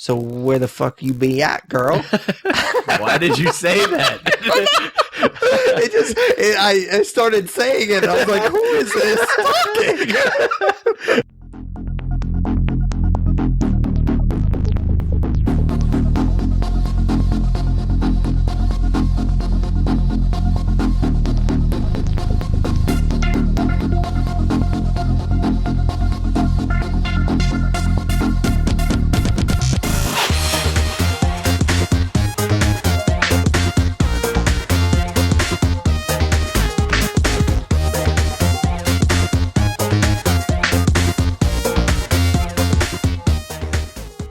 So where the fuck you be at, girl? Why did you say that? I started saying it. And I was like, who is this talking?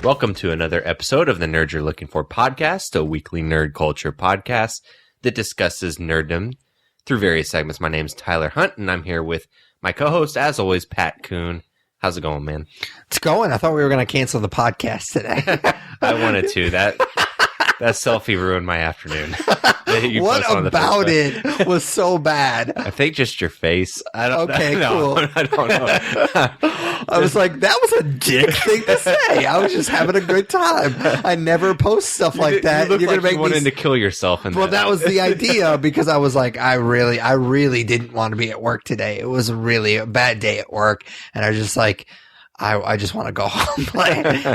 Welcome to another episode of the Nerd You're Looking For podcast, a weekly nerd culture podcast that discusses nerddom through various segments. My name's Tyler Hunt, and I'm here with my co-host, as always, Pat Kuhn. How's it going, man? It's going. I thought we were going to cancel the podcast today. I wanted to. That selfie ruined my afternoon. What about it was so bad? I think just your face. Okay, cool. I don't know. I was like, that was a dick thing to say. I was just having a good time. I never post stuff like that. You look like you wanted to kill yourself. Well, that was the idea, because I was like, I really didn't want to be at work today. It was really a bad day at work, and I was just like, I just want to go home.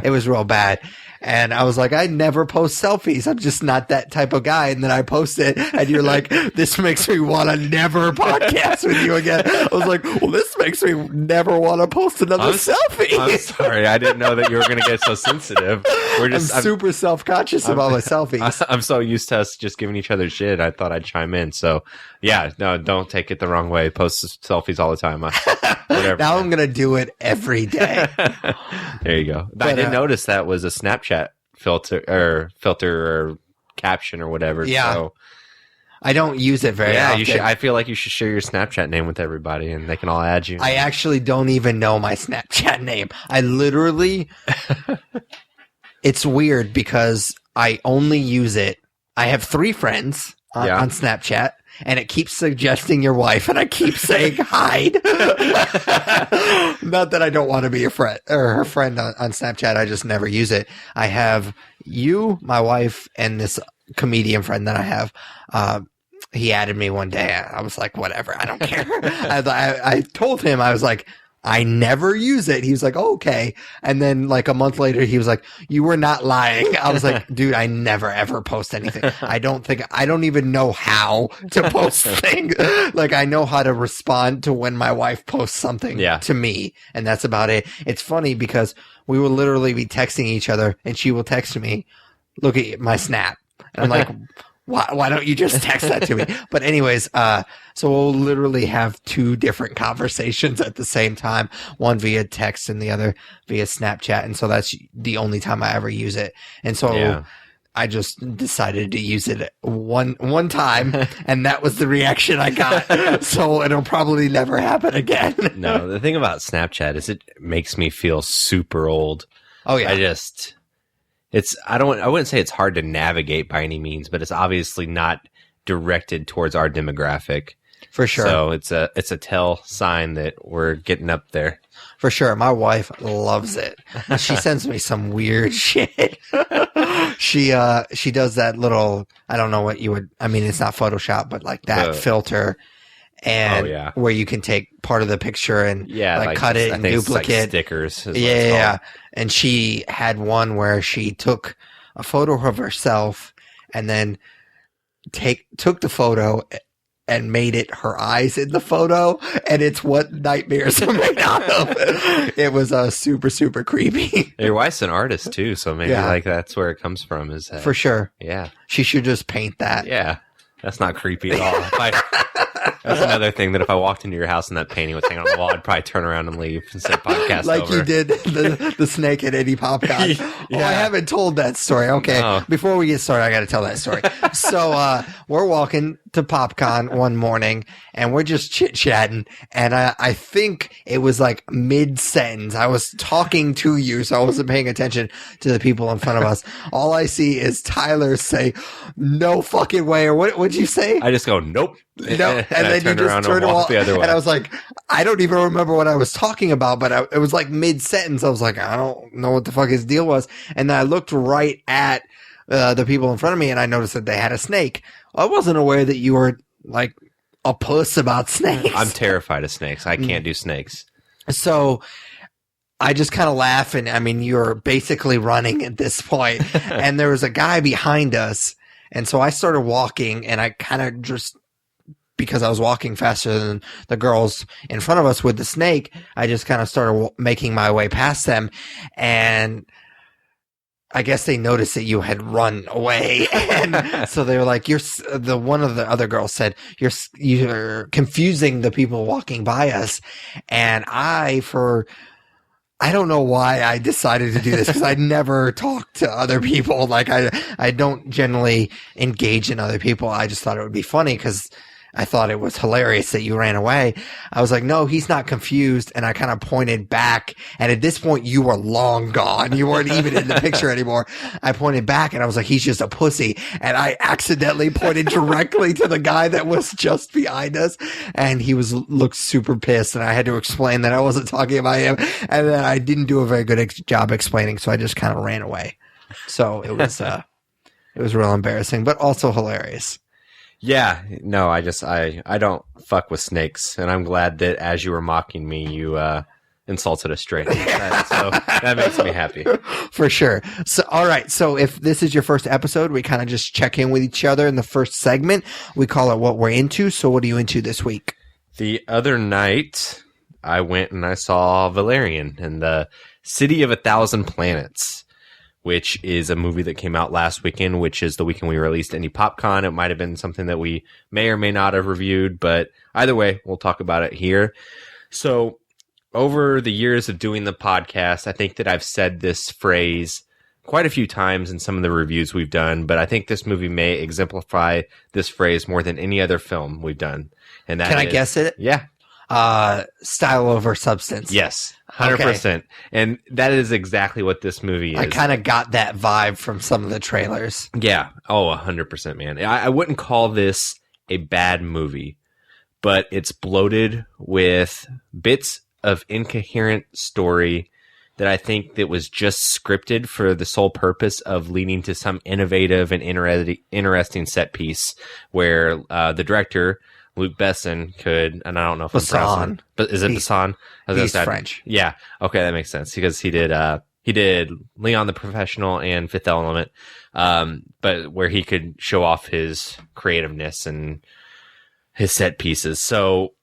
It was real bad. And I was like, I never post selfies. I'm just not that type of guy. And then I post it, and you're like, this makes me want to never podcast with you again. I was like, well, this makes me never want to post another selfie. I'm sorry. I didn't know that you were going to get so sensitive. I'm super self-conscious about my selfies. I'm so used to us just giving each other shit. I thought I'd chime in. So, yeah, no, don't take it the wrong way. Post selfies all the time. Whatever. Now I'm going to do it every day. There you go. But I did notice that was a Snapchat filter or caption or whatever. Yeah. So, I don't use it very often. You should. I feel like you should share your Snapchat name with everybody, and they can all add you. I actually don't even know my Snapchat name. I literally... It's weird because I only use it... I have 3 friends on Snapchat, and it keeps suggesting your wife, and I keep saying hide. Not that I don't want to be a friend or her friend on Snapchat. I just never use it. I have you, my wife, and this comedian friend that I have. He added me one day. I was like, whatever, I don't care. I told him, I was like, I never use it. He was like, oh, okay. And then like a month later, he was like, you were not lying. I was like, dude, I never ever post anything. I don't even know how to post things. Like, I know how to respond to when my wife posts something to me. And that's about it. It's funny because we will literally be texting each other, and she will text me, look at my Snap. And I'm like, why don't you just text that to me? But anyways, so we'll literally have 2 different conversations at the same time, one via text and the other via Snapchat. And so that's the only time I ever use it. And so I just decided to use it one time, and that was the reaction I got. So it'll probably never happen again. No, the thing about Snapchat is it makes me feel super old. Oh yeah. I wouldn't say it's hard to navigate by any means, but it's obviously not directed towards our demographic. For sure. So it's a tell sign that we're getting up there. For sure. My wife loves it. She sends me some weird shit. She does that little, I don't know what you would, I mean, it's not Photoshop, but like that filter. And where you can take part of the picture and like cut it and duplicate. It's like stickers. Yeah. And she had one where she took a photo of herself and then took the photo and made it her eyes in the photo. And it's what nightmares are made out of. It was super, super creepy. Your wife's an artist too, so maybe like that's where it comes from. Is that, for sure. Yeah. She should just paint that. Yeah. That's not creepy at all. That's another thing that if I walked into your house and that painting was hanging on the wall, I'd probably turn around and leave and say podcast like over. You did the snake at Eddie PopCon. Oh, I haven't told that story. Okay. No. Before we get started, I got to tell that story. So we're walking to PopCon one morning, and we're just chit-chatting, and I think it was like mid-sentence. I was talking to you, so I wasn't paying attention to the people in front of us. All I see is Tyler say, no fucking way, or what'd you say? I just go, nope. No, and then you just turned and walk the other way. And I was like, I don't even remember what I was talking about, but it was like mid-sentence. I was like, I don't know what the fuck his deal was. And then I looked right at the people in front of me, and I noticed that they had a snake. I wasn't aware that you were like a puss about snakes. I'm terrified of snakes. I can't do snakes. So I just kind of laugh, and I mean, you're basically running at this point. And there was a guy behind us, and so I started walking, and I kind of just, because I was walking faster than the girls in front of us with the snake, I just kind of started making my way past them, and I guess they noticed that you had run away, and so they were like, one of the other girls said, you're confusing the people walking by us. And I don't know why I decided to do this, because I never talk to other people. Like I don't generally engage in other people. I just thought it would be funny because I thought it was hilarious that you ran away. I was like, no, he's not confused. And I kind of pointed back. And at this point, you were long gone. You weren't even in the picture anymore. I pointed back and I was like, he's just a pussy. And I accidentally pointed directly to the guy that was just behind us. And he looked super pissed. And I had to explain that I wasn't talking about him. And then I didn't do a very good job explaining. So I just kind of ran away. So it was real embarrassing, but also hilarious. Yeah, no, I don't fuck with snakes, and I'm glad that as you were mocking me, you insulted a stray. So that makes me happy. For sure. So, all right. So if this is your first episode, we kind of just check in with each other in the first segment. We call it What We're Into. So what are you into this week? The other night, I went and I saw Valerian and the City of 1,000 Planets, which is a movie that came out last weekend, which is the weekend we released Indie PopCon. It might have been something that we may or may not have reviewed, but either way, we'll talk about it here. So over the years of doing the podcast, I think that I've said this phrase quite a few times in some of the reviews we've done, but I think this movie may exemplify this phrase more than any other film we've done. And that Can I guess it? Yeah. Style over substance. Yes, 100%. Okay. And that is exactly what this movie is. I kind of got that vibe from some of the trailers. Yeah. Oh, 100%, man. I wouldn't call this a bad movie, but it's bloated with bits of incoherent story that I think that was just scripted for the sole purpose of leading to some innovative and interesting set piece where the director, Luc Besson, could, and I don't know if I'm pronouncing, but is it Besson? He's French. Yeah. Okay, that makes sense because he did Leon the Professional and Fifth Element, but where he could show off his creativeness and his set pieces. So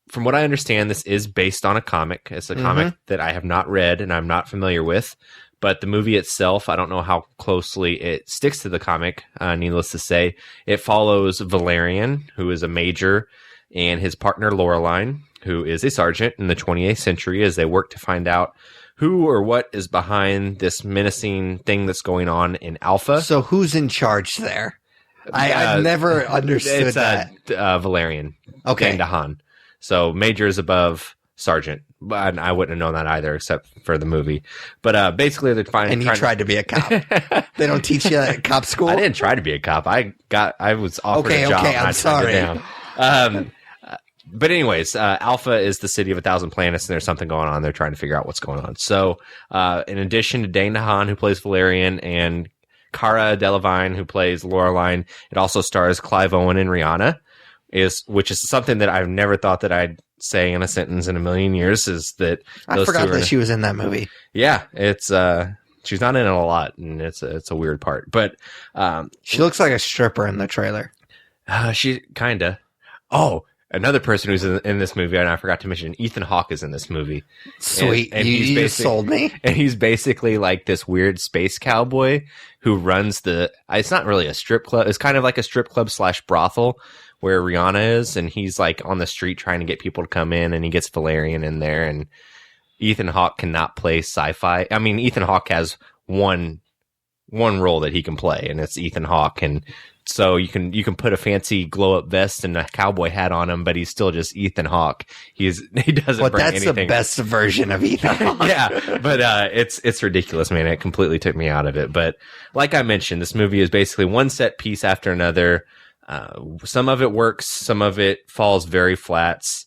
from what I understand, this is based on a comic. It's a comic that I have not read and I'm not familiar with. But the movie itself, I don't know how closely it sticks to the comic, needless to say. It follows Valerian, who is a major, and his partner Laureline, who is a sergeant in the 28th century, as they work to find out who or what is behind this menacing thing that's going on in Alpha. So who's in charge there? I've never understood that. Valerian. Okay. And Han. So major is above sergeant. And I wouldn't have known that either, except for the movie. But basically, they're finding. And you tried to be a cop. They don't teach you at cop school. I didn't try to be a cop. I was offered a job. Okay, I'm sorry. But anyways, Alpha is the city of 1,000 planets, and there's something going on. They're trying to figure out what's going on. So, in addition to Dane DeHaan, who plays Valerian, and Cara Delevingne, who plays Laureline, it also stars Clive Owen and Rihanna, which is something that I've never thought that I'd say in a sentence in a million years. Is that I forgot that she was in that movie? Yeah, it's she's not in it a lot, and it's a weird part. But she looks like a stripper in the trailer. She kinda. Oh. Another person who's in this movie, and I forgot to mention, Ethan Hawke is in this movie. Sweet. And you just sold me. And he's basically like this weird space cowboy who runs it's not really a strip club. It's kind of like a strip club / brothel where Rihanna is. And he's like on the street trying to get people to come in, and he gets Valerian in there. And Ethan Hawke cannot play sci-fi. I mean, Ethan Hawke has one role that he can play, and it's Ethan Hawke. And so you can put a fancy glow up vest and a cowboy hat on him, but he's still just Ethan Hawke. He doesn't bring anything. But that's the best version of Ethan Hawke. Yeah, but it's ridiculous, man. It completely took me out of it. But like I mentioned, this movie is basically one set piece after another. Some of it works, some of it falls very flats.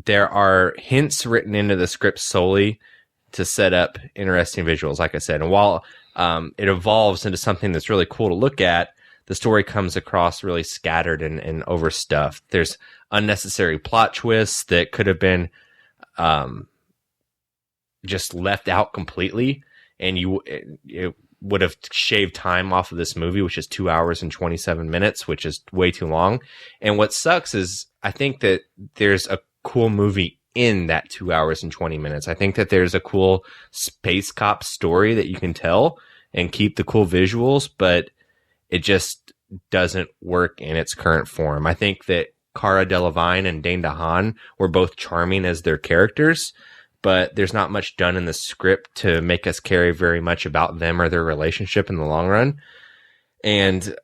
there are hints written into the script solely to set up interesting visuals, like I said. And while it evolves into something that's really cool to look at, the story comes across really scattered and overstuffed. There's unnecessary plot twists that could have been just left out completely, and it would have shaved time off of this movie, which is 2 hours and 27 minutes, which is way too long. And what sucks is I think that there's a cool movie in that 2 hours and 20 minutes. I think that there's a cool space cop story that you can tell and keep the cool visuals, but it just doesn't work in its current form. I think that Cara Delevingne and Dane DeHaan were both charming as their characters, but there's not much done in the script to make us care very much about them or their relationship in the long run. And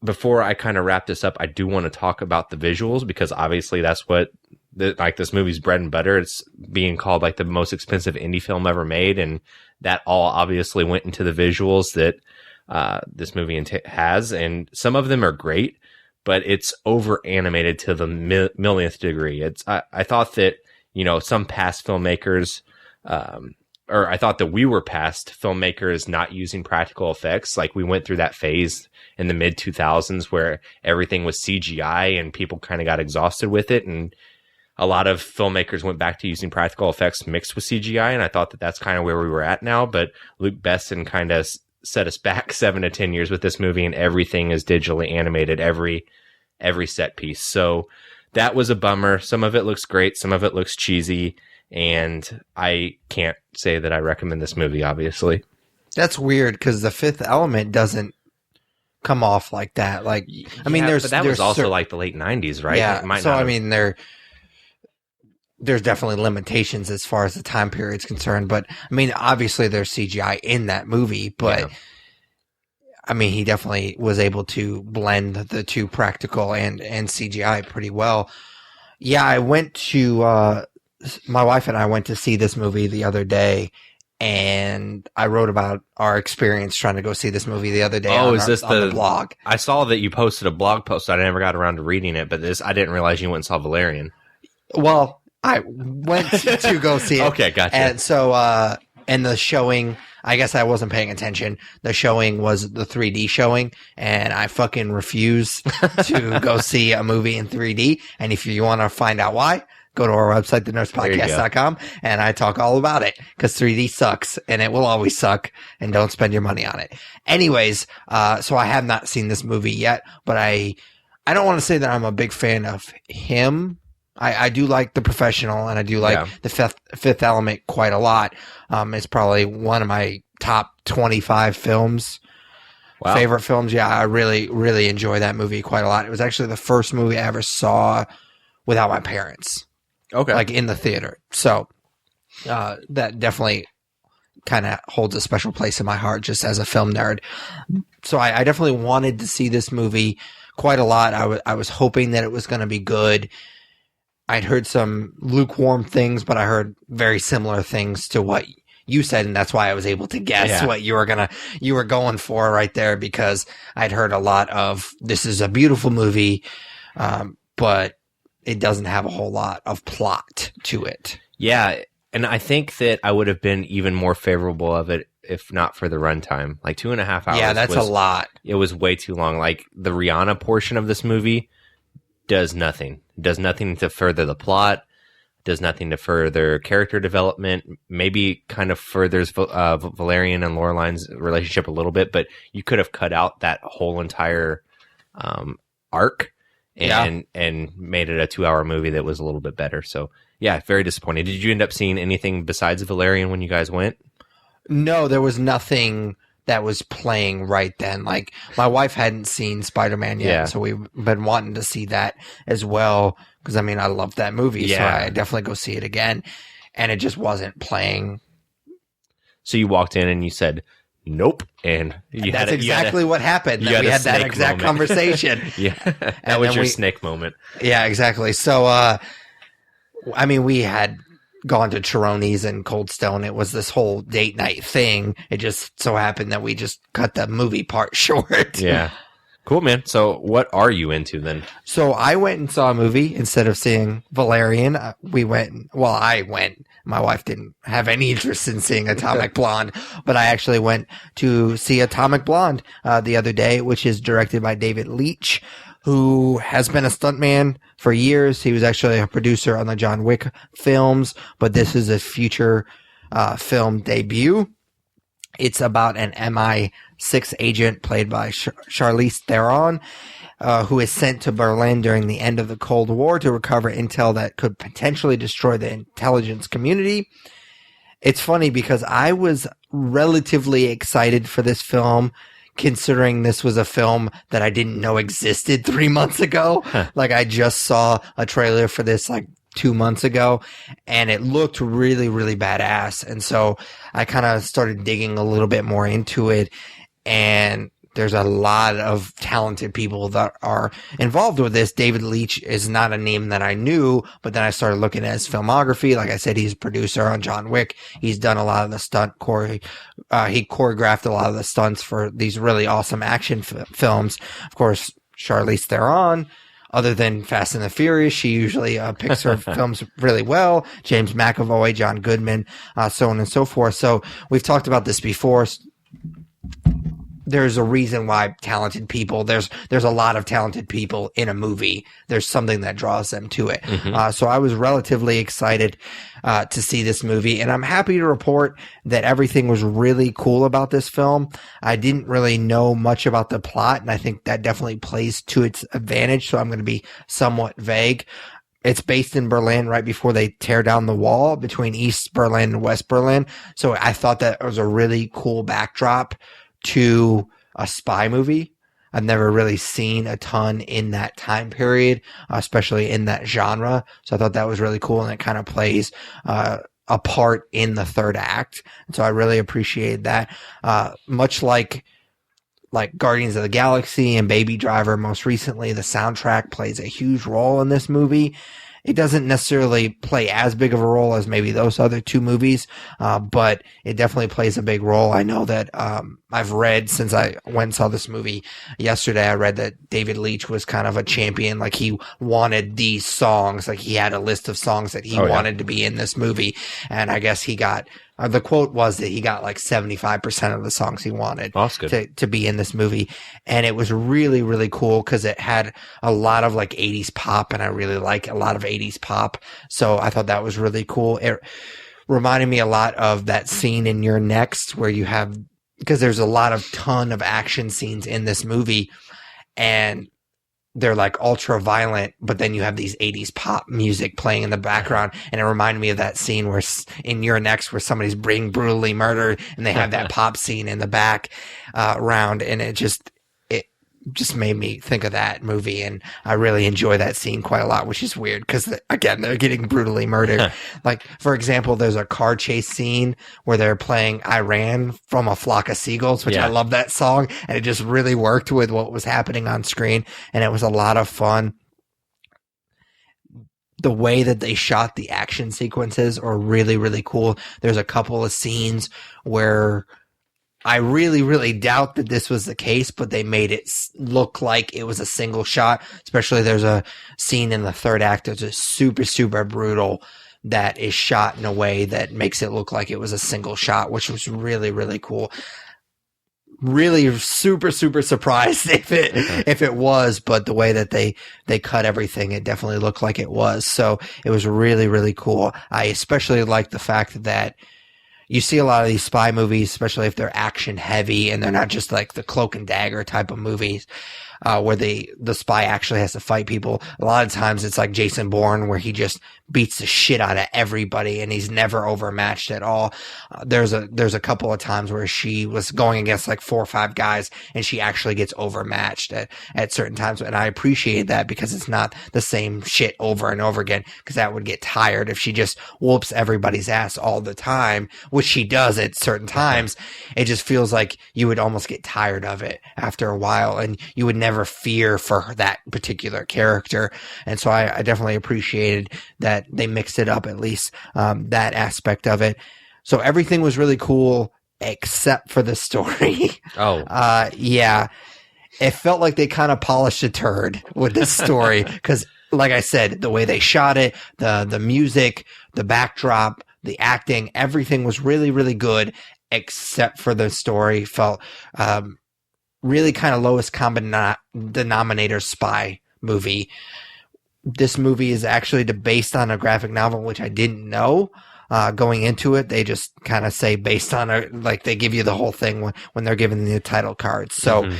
before I kind of wrap this up, I do want to talk about the visuals, because obviously that's what this movie's bread and butter. It's being called like the most expensive indie film ever made, and that all obviously went into the visuals that this movie has, and some of them are great, but it's over animated to the millionth degree. I thought that, some past filmmakers, or I thought that we were past filmmakers not using practical effects. Like, we went through that phase in the mid 2000s where everything was CGI and people kind of got exhausted with it. And a lot of filmmakers went back to using practical effects mixed with CGI. And I thought that that's kind of where we were at now. But Luc Besson kind of set us back 7 to 10 years with this movie, and everything is digitally animated, every set piece. So that was a bummer. Some of it looks great, some of it looks cheesy, and I can't say that I recommend this movie, obviously. That's weird, because The Fifth Element doesn't come off like that. Like, I mean, but that was also like the late 90s, right? Yeah, I mean, there's definitely limitations as far as the time period's concerned, but I mean, obviously there's CGI in that movie, but yeah. I mean, he definitely was able to blend the two, practical and CGI, pretty well. Yeah, I went to my wife and I went to see this movie the other day, and I wrote about our experience trying to go see this movie the other day on the blog. I saw that you posted a blog post. I never got around to reading it, but I didn't realize you went and saw Valerian. Well, I went to go see it. Okay, gotcha. And so, and the showing, I guess I wasn't paying attention. The showing was the 3D showing, and I fucking refuse to go see a movie in 3D. And if you want to find out why, go to our website, thenerdspodcast.com, and I talk all about it, because 3D sucks, and it will always suck, and don't spend your money on it. Anyways, so I have not seen this movie yet, but I don't want to say that I'm a big fan of him. I do like The Professional, and I do like The Fifth Element quite a lot. It's probably one of my top 25 films. Wow. Favorite films. Yeah, I really, really enjoy that movie quite a lot. It was actually the first movie I ever saw without my parents. Okay. Like, in the theater. So, that definitely kind of holds a special place in my heart just as a film nerd. So I definitely wanted to see this movie quite a lot. I was hoping that it was going to be good. I'd heard some lukewarm things, but I heard very similar things to what you said, and that's why I was able to guess what you were going for right there, because I'd heard a lot of, this is a beautiful movie, but it doesn't have a whole lot of plot to it. Yeah, and I think that I would have been even more favorable of it if not for the runtime. Like 2.5 hours. Yeah, that's a lot. It was way too long. Like, the Rihanna portion of this movie does nothing. Does nothing to further the plot. Does nothing to further character development. Maybe kind of furthers Valerian and Lorelaine's relationship a little bit, but you could have cut out that whole entire arc and made it a 2-hour movie that was a little bit better. So, yeah, very disappointed. Did you end up seeing anything besides Valerian when you guys went? No, there was nothing that was playing right then. Like, my wife hadn't seen Spider-Man yet, so we've been wanting to see that as well, because, I mean, I love that movie, so I definitely go see it again, and it just wasn't playing. So you walked in and you said, nope, and that's exactly what happened. We had that exact conversation. That was your snake moment. Yeah, exactly. So, I mean, we had gone to Chironi's and Cold Stone. It was this whole date night thing. It just so happened that we just cut the movie part short. Yeah. Cool, man. So what are you into then? So I went and saw a movie instead of seeing Valerian. I went. My wife didn't have any interest in seeing Atomic Blonde, but I actually went to see Atomic Blonde the other day, which is directed by David Leitch, who has been a stuntman for years. He was actually a producer on the John Wick films, but this is a future film debut. It's about an MI6 agent played by Charlize Theron, who is sent to Berlin during the end of the Cold War to recover intel that could potentially destroy the intelligence community. It's funny because I was relatively excited for this film, considering this was a film that I didn't know existed 3 months ago. Like, I just saw a trailer for this, 2 months ago, and it looked really, really badass. And so I kind of started digging a little bit more into it, and there's a lot of talented people that are involved with this. David Leitch is not a name that I knew, but then I started looking at his filmography. Like I said, he's a producer on John Wick. He's done a lot of the he choreographed a lot of the stunts for these really awesome action films. Of course, Charlize Theron, other than Fast and the Furious, she usually picks her films really well. James McAvoy, John Goodman, so on and so forth. So we've talked about this before. There's a reason why talented people, there's a lot of talented people in a movie. There's something that draws them to it. Mm-hmm. So I was relatively excited to see this movie, and I'm happy to report that everything was really cool about this film. I didn't really know much about the plot, and I think that definitely plays to its advantage, so I'm going to be somewhat vague. It's based in Berlin right before they tear down the wall between East Berlin and West Berlin. So I thought that was a really cool backdrop to a spy movie. I've never really seen a ton in that time period, especially in that genre. So I thought that was really cool, and it kind of plays a part in the third act. And so I really appreciated that. Much like Guardians of the Galaxy and Baby Driver most recently, the soundtrack plays a huge role in this movie. It doesn't necessarily play as big of a role as maybe those other two movies, but it definitely plays a big role. I know that I've read, since I went and saw this movie yesterday, I read that David Leitch was kind of a champion. Like, he wanted these songs. Like, he had a list of songs that he wanted to be in this movie. And I guess he got, the quote was that he got 75% of the songs he wanted to be in this movie. And it was really, really cool because it had a lot of 80s pop, and I really like a lot of 80s pop. So I thought that was really cool. It reminded me a lot of that scene in You're Next, where you have, because there's a ton of action scenes in this movie, and they're ultra violent, but then you have these 80s pop music playing in the background. And it reminded me of that scene where in You're Next, where somebody's being brutally murdered, and they have that pop scene in the back round. And it just made me think of that movie. And I really enjoy that scene quite a lot, which is weird because, again, they're getting brutally murdered. For example, there's a car chase scene where they're playing I Ran from a Flock of Seagulls, which I love that song. And it just really worked with what was happening on screen. And it was a lot of fun. The way that they shot the action sequences are really, really cool. There's a couple of scenes where I really, really doubt that this was the case, but they made it look like it was a single shot. Especially there's a scene in the third act that's just super, super brutal that is shot in a way that makes it look like it was a single shot, which was really, really cool. Really super, super surprised if it was, but the way that they cut everything, it definitely looked like it was. So it was really, really cool. I especially like the fact that you see a lot of these spy movies, especially if they're action heavy and they're not just the Cloak and Dagger type of movies, where the spy actually has to fight people. A lot of times it's like Jason Bourne, where he just beats the shit out of everybody and he's never overmatched at all. There's a couple of times where she was going against 4 or 5 guys and she actually gets overmatched at certain times. And I appreciate that because it's not the same shit over and over again, because that would get tired if she just whoops everybody's ass all the time, which she does at certain times. It just feels like you would almost get tired of it after a while, and you would never fear for that particular character. And so I definitely appreciated that they mixed it up, at least that aspect of it. So everything was really cool except for the story. Oh. Yeah. it felt like they kind of polished a turd with this story because, like I said, the way they shot it, the music, the backdrop, the acting, everything was really, really good, except for the story felt really kind of lowest common denominator spy movie. This movie is actually based on a graphic novel, which I didn't know. Going into it, they just kind of say based on like they give you the whole thing when they're given the title cards. So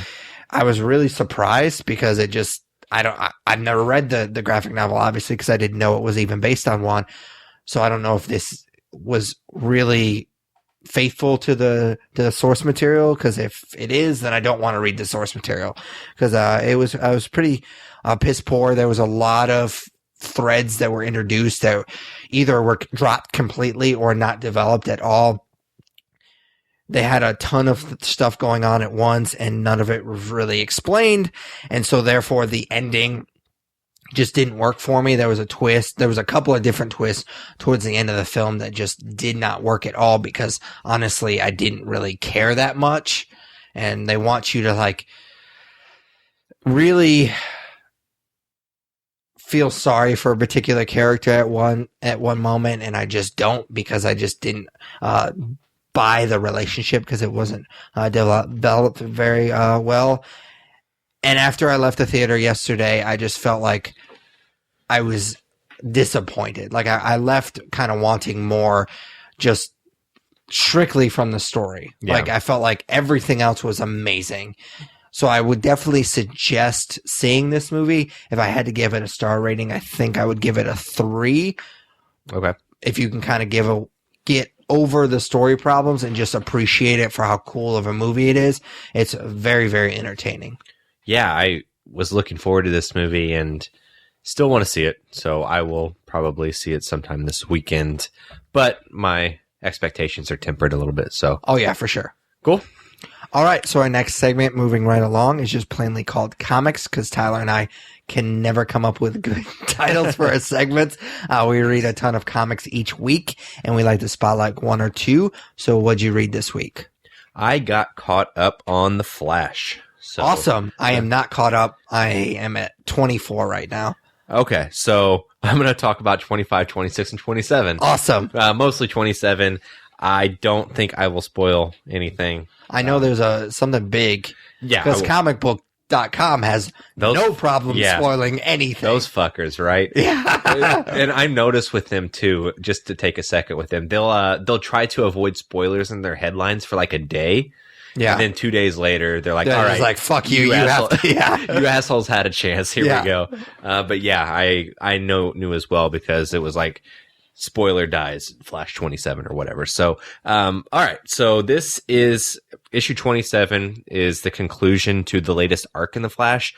I was really surprised because it just, I've never read the graphic novel, obviously, because I didn't know it was even based on one. So I don't know if this was really faithful to the source material, because if it is, then I don't want to read the source material, because I was pretty piss poor. There was a lot of threads that were introduced that either were dropped completely or not developed at all. They had a ton of stuff going on at once, and none of it was really explained, and so therefore the ending just didn't work for me. There was a twist. There was a couple of different twists towards the end of the film that just did not work at all, because honestly, I didn't really care that much. And they want you to like really feel sorry for a particular character at one moment, and I just don't, because I just didn't buy the relationship, because it wasn't developed very well. And after I left the theater yesterday, I just felt like I was disappointed. Like I left kind of wanting more, just strictly from the story. Yeah. Like I felt like everything else was amazing. So I would definitely suggest seeing this movie. If I had to give it a star rating, I think I would give it a 3. Okay. If you can kind of get over the story problems and just appreciate it for how cool of a movie it is, it's very, very entertaining. Yeah, I was looking forward to this movie and still want to see it. So I will probably see it sometime this weekend. But my expectations are tempered a little bit. So. Oh, yeah, for sure. Cool. All right, so our next segment, moving right along, is just plainly called Comics, because Tyler and I can never come up with good titles for our segments. We read a ton of comics each week, and we like to spotlight one or two. So what'd you read this week? I got caught up on The Flash. So, awesome. I am not caught up. I am at 24 right now. Okay, so I'm going to talk about 25, 26, and 27. Awesome. Mostly 27. I don't think I will spoil anything. I know there's something big. Yeah. Because comicbook.com has no problem spoiling anything. Those fuckers, right? Yeah. And I noticed with them too, just to take a second with them, they'll try to avoid spoilers in their headlines for like a day. Yeah. And then 2 days later, they're like, all right. like, fuck you. You have to, you assholes had a chance. Here we go. But yeah, I knew as well, because it was like, spoiler dies, Flash 27 or whatever. So, all right. So this is issue 27 is the conclusion to the latest arc in the Flash.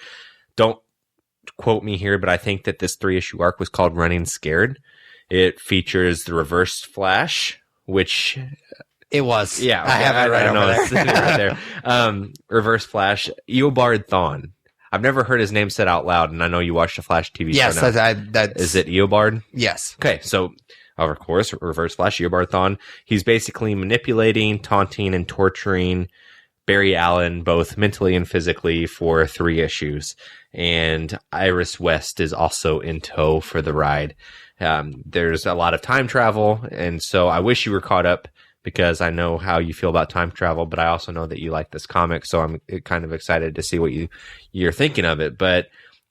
Don't quote me here, but I think that this 3-issue arc was called Running Scared. It features the Reverse Flash, which it was. Yeah. I have it right over there. It's right there. Reverse Flash, Eobard Thawne. I've never heard his name said out loud, and I know you watched the Flash TV show. Yes, that's... Is it Eobard? Yes. Okay, so, of course, Reverse Flash, Eobard Thawne. He's basically manipulating, taunting, and torturing Barry Allen, both mentally and physically, for 3 issues. And Iris West is also in tow for the ride. There's a lot of time travel, and so I wish you were caught up, because I know how you feel about time travel, but I also know that you like this comic, so I'm kind of excited to see what you're thinking of it. But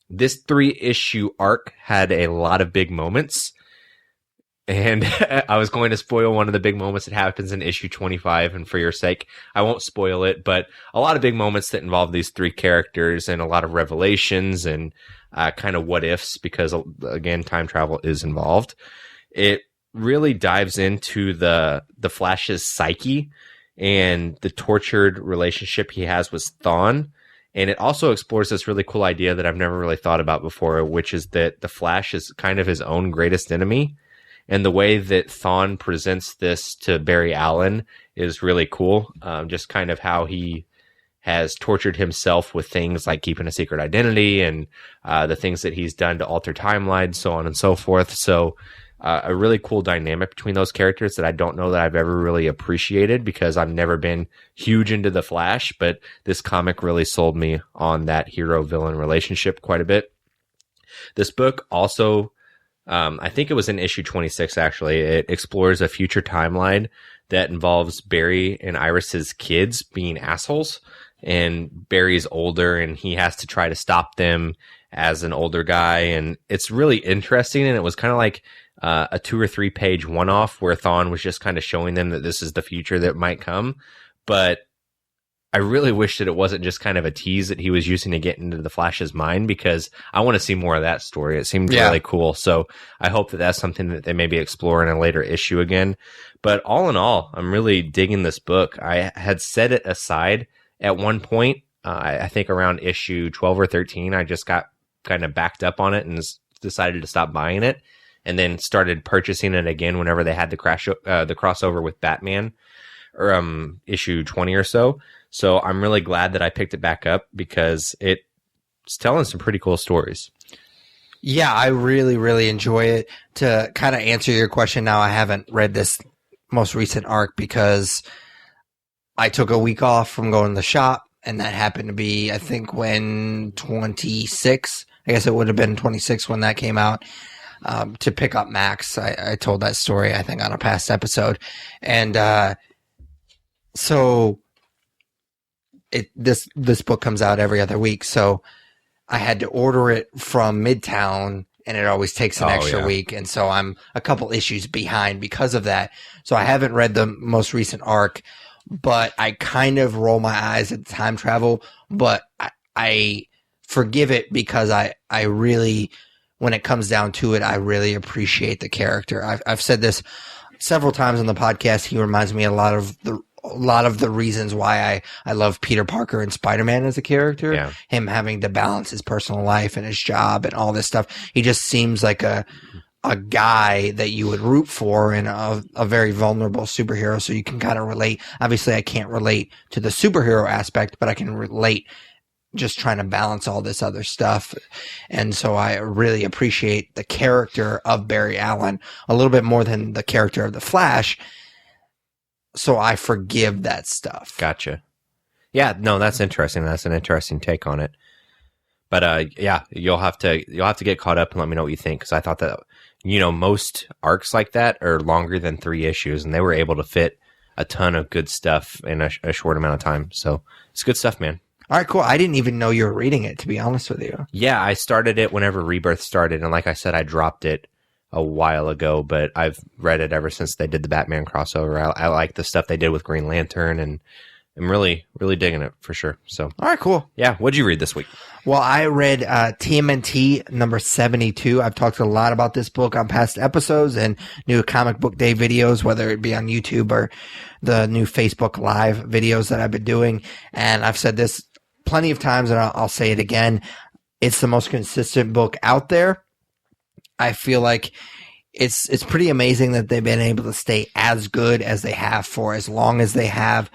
this 3-issue arc had a lot of big moments, and I was going to spoil one of the big moments that happens in issue 25, and for your sake, I won't spoil it, but a lot of big moments that involve these 3 characters, and a lot of revelations, and kind of what-ifs, because, again, time travel is involved. It really dives into the Flash's psyche and the tortured relationship he has with Thawne. And it also explores this really cool idea that I've never really thought about before, which is that the Flash is kind of his own greatest enemy. And the way that Thawne presents this to Barry Allen is really cool. Just kind of how he has tortured himself with things like keeping a secret identity and the things that he's done to alter timelines, so on and so forth. So a really cool dynamic between those characters that I don't know that I've ever really appreciated because I've never been huge into the Flash, but this comic really sold me on that hero-villain relationship quite a bit. This book also, I think it was in issue 26, actually. It explores a future timeline that involves Barry and Iris's kids being assholes. And Barry's older and he has to try to stop them as an older guy. And it's really interesting. And it was kind of like a 2 or 3 page one-off where Thawne was just kind of showing them that this is the future that might come. But I really wish that it wasn't just kind of a tease that he was using to get into the Flash's mind, because I want to see more of that story. It seemed really cool. So I hope that that's something that they maybe explore in a later issue again. But all in all, I'm really digging this book. I had set it aside at one point. I think around issue 12 or 13, I just got kind of backed up on it and decided to stop buying it, and then started purchasing it again whenever they had the crossover with Batman, or issue 20 or so. So I'm really glad that I picked it back up because it's telling some pretty cool stories. Yeah, I really, really enjoy it. To kind of answer your question now, I haven't read this most recent arc because I took a week off from going to the shop, and that happened to be, I think, when 26, I guess it would have been 26 when that came out, to pick up Max. I told that story, I think, on a past episode. And so this book comes out every other week, so I had to order it from Midtown, and it always takes an extra week, and so I'm a couple issues behind because of that. So I haven't read the most recent arc, but I kind of roll my eyes at time travel, but I forgive it because I really, when it comes down to it, I really appreciate the character. I've said this several times on the podcast. He reminds me a lot of the reasons why I love Peter Parker and Spider-Man as a character. Yeah. Him having to balance his personal life and his job and all this stuff. He just seems like a guy that you would root for, and a very vulnerable superhero. So you can kind of relate. Obviously, I can't relate to the superhero aspect, but I can relate just trying to balance all this other stuff. And so I really appreciate the character of Barry Allen a little bit more than the character of the Flash. So I forgive that stuff. Gotcha. Yeah, no, that's interesting. That's an interesting take on it. But yeah, you'll have to get caught up and let me know what you think, because I thought that, most arcs like that are longer than 3 issues, and they were able to fit a ton of good stuff in a short amount of time. So it's good stuff, man. All right, cool. I didn't even know you were reading it, to be honest with you. Yeah, I started it whenever Rebirth started, and like I said, I dropped it a while ago, but I've read it ever since they did the Batman crossover. I like the stuff they did with Green Lantern, and I'm really, really digging it for sure. So, all right, cool. Yeah, what'd you read this week? Well, I read TMNT number 72. I've talked a lot about this book on past episodes and new comic book day videos, whether it be on YouTube or the new Facebook Live videos that I've been doing. And I've said this plenty of times, and I'll say it again. It's the most consistent book out there. I feel like it's pretty amazing that they've been able to stay as good as they have for as long as they have.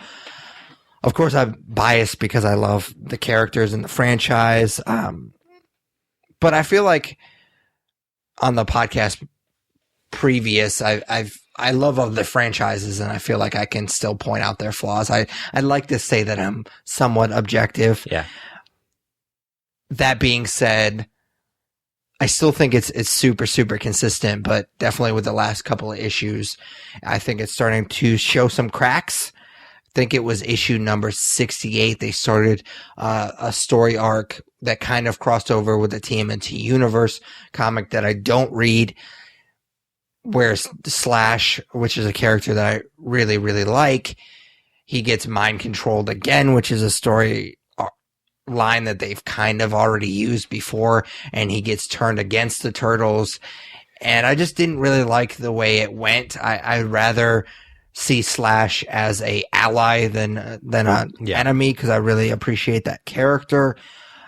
Of course, I'm biased because I love the characters in the franchise. But I feel like on the podcast previous, I love of the franchises, and I feel like I can still point out their flaws. I'd like to say that I'm somewhat objective. Yeah. That being said, I still think it's super, super consistent, but definitely with the last couple of issues, I think it's starting to show some cracks. I think it was issue number 68. They started a story arc that kind of crossed over with the TMNT Universe comic that I don't read, where Slash, which is a character that I really, really like, he gets mind controlled again, which is a story line that they've kind of already used before, and he gets turned against the Turtles. And I just didn't really like the way it went. I'd rather see Slash as a ally than an enemy, because I really appreciate that character.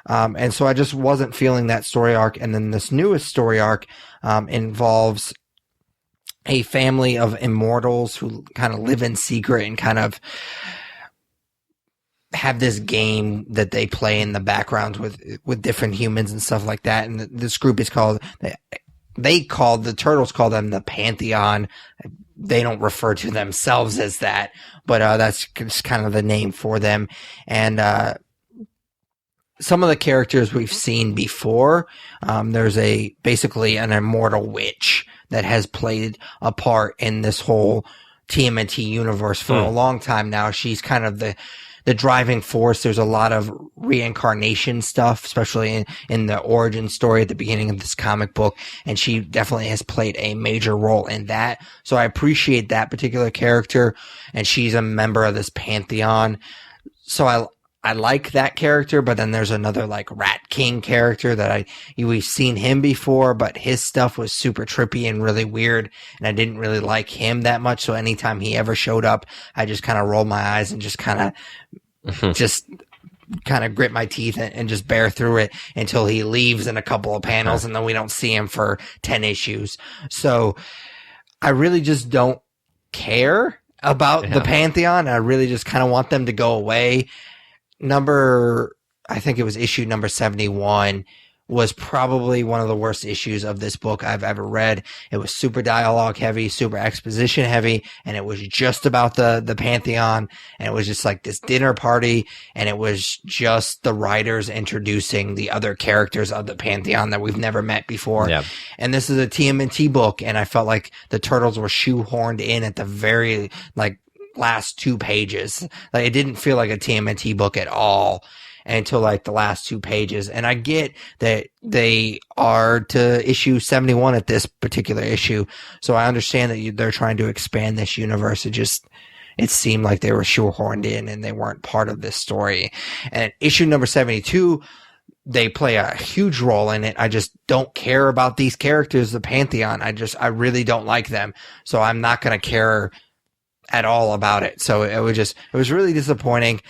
And so I just wasn't feeling that story arc. And then this newest story arc involves a family of immortals who kind of live in secret and kind of have this game that they play in the background with different humans and stuff like that. And this group is called the the Turtles call them the Pantheon. They don't refer to themselves as that, but that's just kind of the name for them. And some of the characters we've seen before, there's basically an immortal witch that has played a part in this whole TMNT universe for a long time now. She's kind of the driving force. There's a lot of reincarnation stuff, especially in the origin story at the beginning of this comic book. And she definitely has played a major role in that. So I appreciate that particular character. And she's a member of this pantheon. So I like that character, but then there's another like Rat King character that we've seen him before, but his stuff was super trippy and really weird, and I didn't really like him that much. So anytime he ever showed up, I just kind of rolled my eyes and just kind of grit my teeth and just bear through it until he leaves in a couple of panels, and then we don't see him for 10 issues. So I really just don't care about the Pantheon. I really just kind of want them to go away. I think it was issue number 71 was probably one of the worst issues of this book I've ever read. It was super dialogue heavy, super exposition heavy, and it was just about the Pantheon, and it was just like this dinner party, and it was just the writers introducing the other characters of the Pantheon that we've never met before. Yeah. And this is a TMNT book, and I felt like the Turtles were shoehorned in at the very, last 2 pages. Like, it didn't feel like a TMNT book at all until the last 2 pages. And I get that they are to issue 71 at this particular issue. So I understand that they're trying to expand this universe. It seemed like they were shoehorned in and they weren't part of this story. And issue number 72, they play a huge role in it. I just don't care about these characters, the Pantheon. I really don't like them. So I'm not going to care at all about it. So it was really disappointing.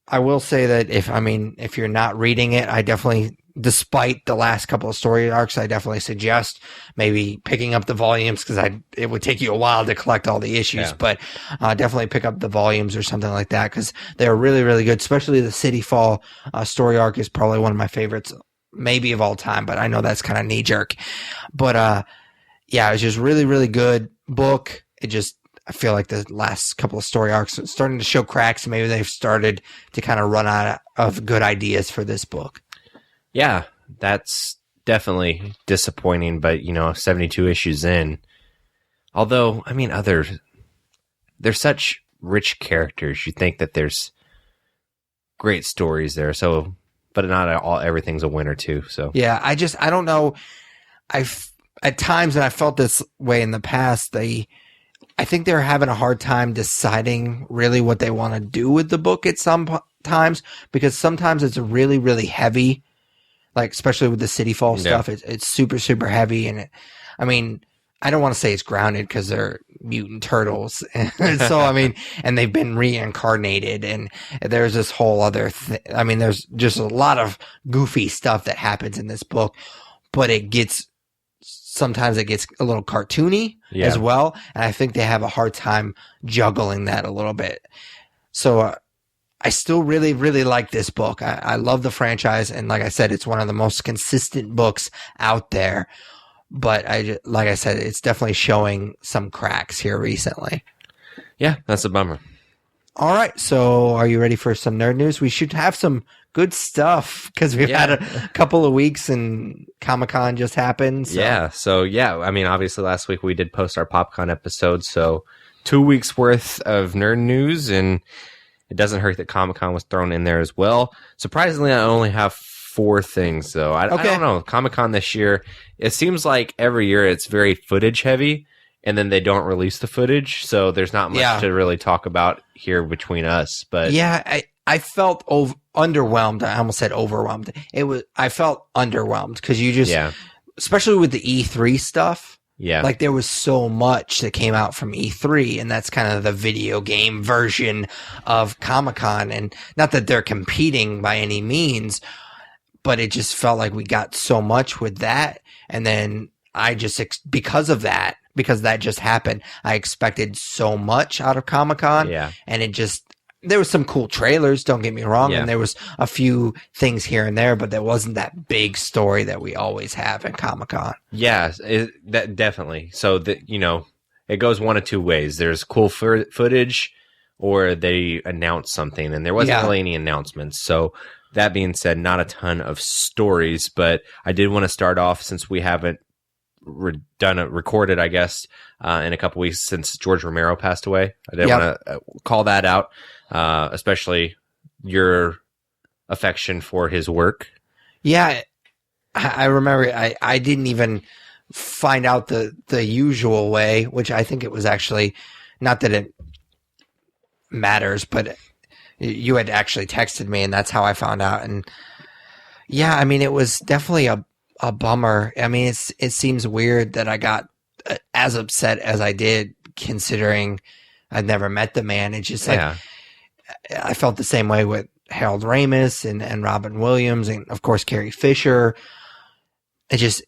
I will say that if you're not reading it, I definitely, despite the last couple of story arcs, I definitely suggest maybe picking up the volumes, because it would take you a while to collect all the issues, but definitely pick up the volumes or something like that, because they're really, really good. Especially the City Fall story arc is probably one of my favorites, maybe of all time, but I know that's kind of knee jerk. But it was just really, really good book. I feel like the last couple of story arcs are starting to show cracks. Maybe they've started to kind of run out of good ideas for this book. Yeah, that's definitely disappointing, but 72 issues in. Although, they're such rich characters. You think that there's great stories there. So, but not everything's a winner too. So yeah, I don't know. At times, and I felt this way in the past, I think they're having a hard time deciding really what they want to do with the book at some times, because sometimes it's really, really heavy, especially with the City Fall stuff. It's super, super heavy. And I don't want to say it's grounded because they're mutant turtles. So, and they've been reincarnated, and there's this whole other there's just a lot of goofy stuff that happens in this book, but sometimes it gets a little cartoony as well. And I think they have a hard time juggling that a little bit. So I still really, really like this book. I love the franchise. And like I said, it's one of the most consistent books out there. But like I said, it's definitely showing some cracks here recently. Yeah, that's a bummer. All right. So are you ready for some nerd news? We should have some good stuff because we've had a couple of weeks and Comic-Con just happened. So. Yeah. So, obviously last week we did post our PopCon episode. So 2 weeks worth of nerd news, and it doesn't hurt that Comic-Con was thrown in there as well. Surprisingly, I only have 4 things, though. I don't know. Comic-Con this year, it seems like every year it's very footage heavy, and then they don't release the footage. So there's not much to really talk about here between us. But yeah, I felt underwhelmed. I almost said overwhelmed. I felt underwhelmed because you just, especially with the E3 stuff. Yeah. There was so much that came out from E3, and that's kind of the video game version of Comic-Con. And not that they're competing by any means, but it just felt like we got so much with that. And then I just, because that just happened, I expected so much out of Comic-Con. Yeah. And it just, there was some cool trailers, don't get me wrong, Yeah. and there was a few things here and there, but there wasn't that big story that we always have at Comic-Con. Yeah, that definitely. So that it goes one of two ways. There's cool footage, or they announce something, and there wasn't really any announcements. So that being said, not a ton of stories, but I did want to start off, since we haven't recorded, I guess, in a couple weeks since George Romero passed away. I did want to call that out, especially your affection for his work. Yeah, I remember I didn't even find out the usual way, which I think it was actually, not that it matters, but you had actually texted me, and that's how I found out. And yeah, I mean, it was definitely a bummer. I mean, it seems weird that I got as upset as I did, considering I'd never met the man. It's just like, I felt the same way with Harold Ramis and Robin Williams, and of course Carrie Fisher. It just,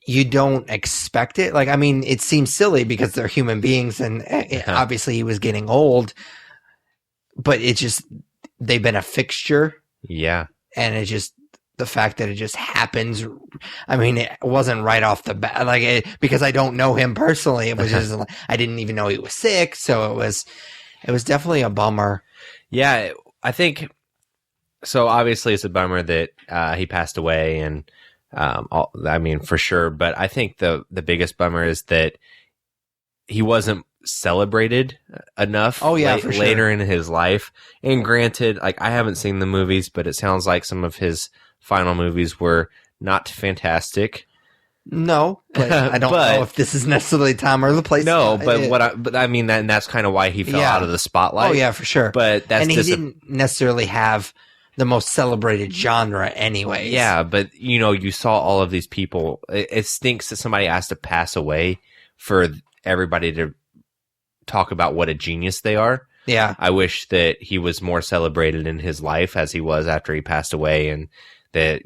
you don't expect it. Like, I mean, it seems silly because they're human beings, and obviously he was getting old, but it just, they've been a fixture. Yeah. And it just, the fact that it just happens. I mean, it wasn't right off the bat, like, because I don't know him personally. It was just, I didn't even know he was sick. So it was definitely a bummer. Yeah. I think, so obviously it's a bummer that he passed away, and I mean, for sure. But I think the biggest bummer is that he wasn't celebrated enough. Oh yeah, for sure. Later in his life. And granted, like, I haven't seen the movies, but it sounds like some of his final movies were not fantastic. No, but I don't know if this is necessarily time or the place. No, but I mean, and that's kind of why he fell out of the spotlight. Oh yeah, for sure. But that's, and he didn't necessarily have the most celebrated genre anyways. Yeah, but you saw all of these people. It stinks that somebody has to pass away for everybody to talk about what a genius they are. Yeah. I wish that he was more celebrated in his life as he was after he passed away, and that,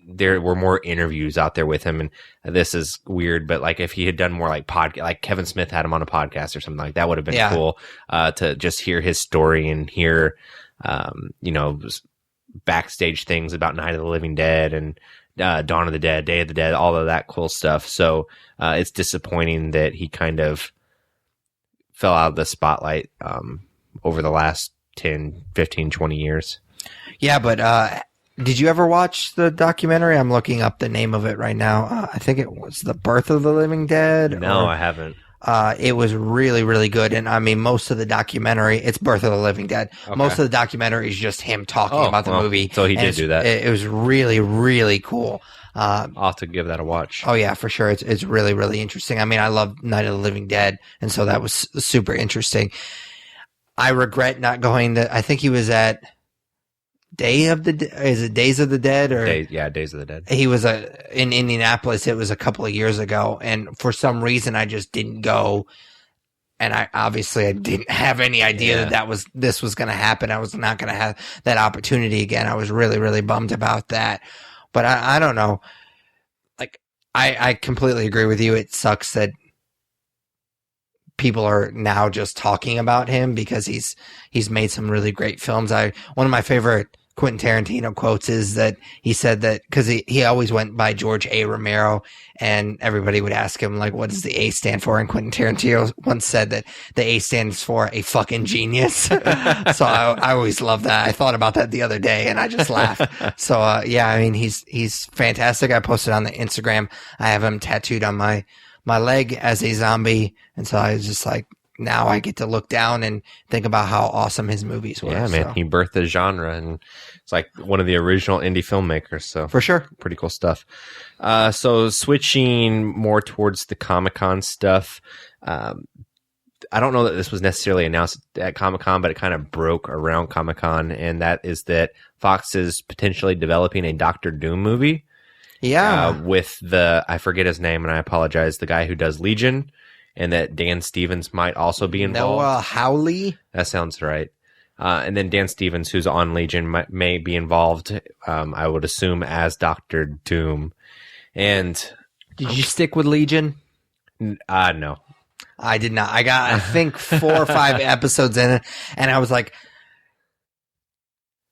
there were more interviews out there with him. And this is weird, but like, if he had done more like like Kevin Smith had him on a podcast or something like that, would have been cool, to just hear his story and hear, backstage things about Night of the Living Dead and Dawn of the Dead, Day of the Dead, all of that cool stuff. So it's disappointing that he kind of fell out of the spotlight over the last 10, 15, 20 years. Yeah, but did you ever watch the documentary? I'm looking up the name of it right now. I think it was The Birth of the Living Dead. No, I haven't. It was really, really good. And I mean, most of the documentary, it's Birth of the Living Dead. Okay. Most of the documentary is just him talking about the movie. So he did do that. It was really, really cool. I'll have to give that a watch. Oh yeah, for sure. It's really, really interesting. I mean, I love Night of the Living Dead, and so that was super interesting. I regret not going to, I think he was at Days of the Dead, or Days of the Dead. He was in Indianapolis. It was a couple of years ago, and for some reason I just didn't go. And I didn't have any idea that this was going to happen. I was not going to have that opportunity again. I was really, really bummed about that. But I don't know. Like, I completely agree with you. It sucks that people are now just talking about him because he's made some really great films. One of my favorite Quentin Tarantino quotes is that he said that, because he always went by George A. Romero, and everybody would ask him, like, what does the A stand for? And Quentin Tarantino once said that the A stands for a fucking genius. So I always love that. I thought about that the other day and I just laughed. So yeah, I mean, he's fantastic. I posted on the Instagram. I have him tattooed on my leg as a zombie. And so I was just like, now I get to look down and think about how awesome his movies were. Yeah, man, so. he birthed the genre, and it's like one of the original indie filmmakers. So for sure, pretty cool stuff. So switching more towards the Comic-Con stuff. I don't know that this was necessarily announced at Comic-Con, but it kind of broke around Comic-Con, and that is that Fox is potentially developing a Doctor Doom movie. Yeah, with I forget his name, and I apologize, the guy who does Legion. And that Dan Stevens might also be involved. Noah Hawley? That sounds right. And then Dan Stevens, who's on Legion, may be involved, I would assume, as Doctor Doom. And did you stick with Legion? No. I did not. I got, I think, 4 or 5 episodes in it, and I was like,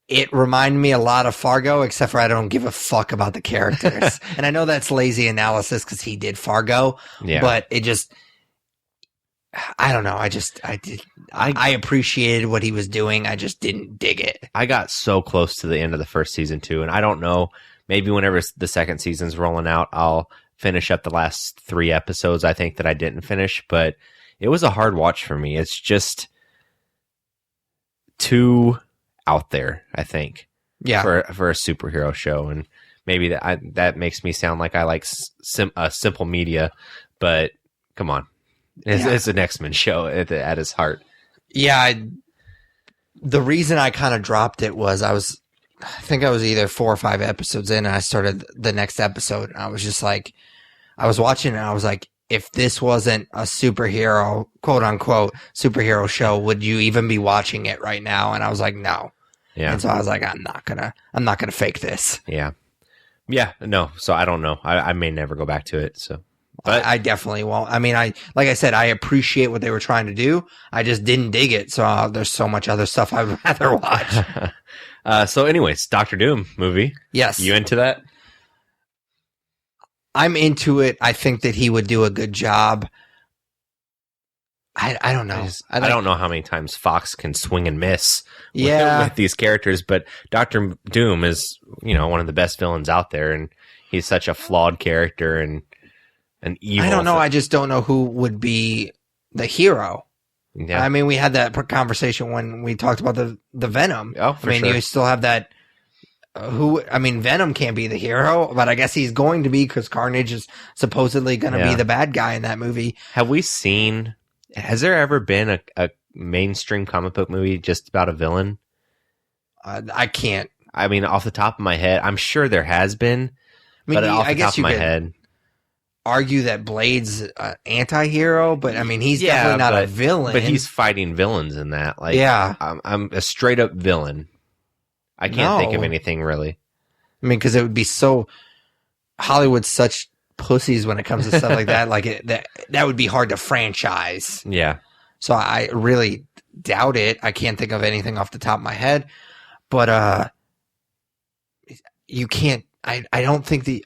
it reminded me a lot of Fargo, except for I don't give a fuck about the characters. And I know that's lazy analysis because he did Fargo, but it just, I don't know. I appreciated what he was doing. I just didn't dig it. I got so close to the end of the first season too, and I don't know. Maybe whenever the second season's rolling out, I'll finish up the last 3 episodes. I think that I didn't finish, but it was a hard watch for me. It's just too out there, I think. Yeah. For a superhero show, and maybe that makes me sound like I like simple media, but come on. It's an X-Men show at its heart. Yeah, the reason I kind of dropped it was I think I was either 4 or 5 episodes in, and I started the next episode, and I was just like, I was watching, and I was like, if this wasn't a superhero, quote unquote, superhero show, would you even be watching it right now? And I was like, no. Yeah. And so I was like, I'm not gonna fake this. Yeah. Yeah. No. So I don't know. I may never go back to it. So. But I definitely won't. I mean, like I said, I appreciate what they were trying to do. I just didn't dig it. So there's so much other stuff I'd rather watch. So anyways, Doctor Doom movie. Yes. You into that? I'm into it. I think that he would do a good job. I don't know. I don't know how many times Fox can swing and miss with these characters, but Doctor Doom is, one of the best villains out there, and he's such a flawed character and an evil. I don't know. I just don't know who would be the hero. Yeah. I mean, we had that conversation when we talked about the Venom. Oh, for sure. You still have that. Venom can't be the hero, but I guess he's going to be because Carnage is supposedly going to be the bad guy in that movie. Has there ever been a mainstream comic book movie just about a villain? I can't. I mean, off the top of my head, I'm sure there has been. But off the top of my head, argue that Blade's an anti-hero, but I mean, he's definitely not a villain. But he's fighting villains in that. Like, I'm a straight up villain. I can't think of anything really. I mean, because it would be so Hollywood's such pussies when it comes to stuff like that. Like that would be hard to franchise. Yeah. So I really doubt it. I can't think of anything off the top of my head. But you can't. I don't think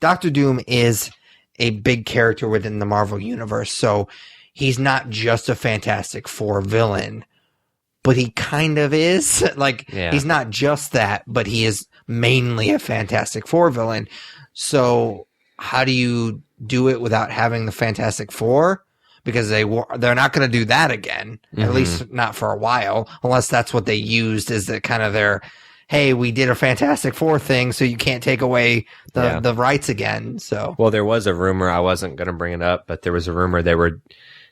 Doctor Doom is a big character within the Marvel universe, so he's not just a Fantastic Four villain. But he kind of is. He's not just that, but he is mainly a Fantastic Four villain. So how do you do it without having the Fantastic Four? Because they're not going to do that again, at least not for a while, unless that's what they used as the kind of their, hey, we did a Fantastic Four thing, so you can't take away the rights again. So, well, there was a rumor. I wasn't going to bring it up, but there was a rumor they were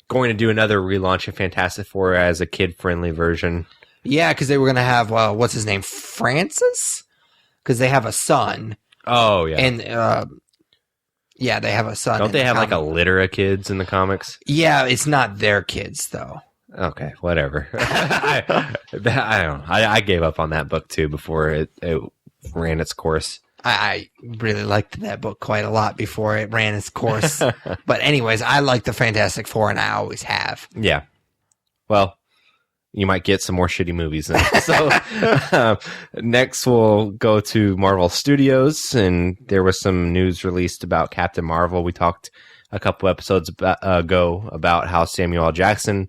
going to do another relaunch of Fantastic Four as a kid-friendly version. Yeah, because they were going to have, what's his name? Francis? Because they have a son. Oh, yeah. And, they have a son. Don't they have like a litter of kids in the comics? Yeah, it's not their kids, though. Okay, whatever. I don't know. I gave up on that book, too, before it ran its course. I really liked that book quite a lot before it ran its course. But anyways, I like the Fantastic Four, and I always have. Yeah. Well, you might get some more shitty movies then. So next we'll go to Marvel Studios, and there was some news released about Captain Marvel. We talked a couple episodes ago about how Samuel L. Jackson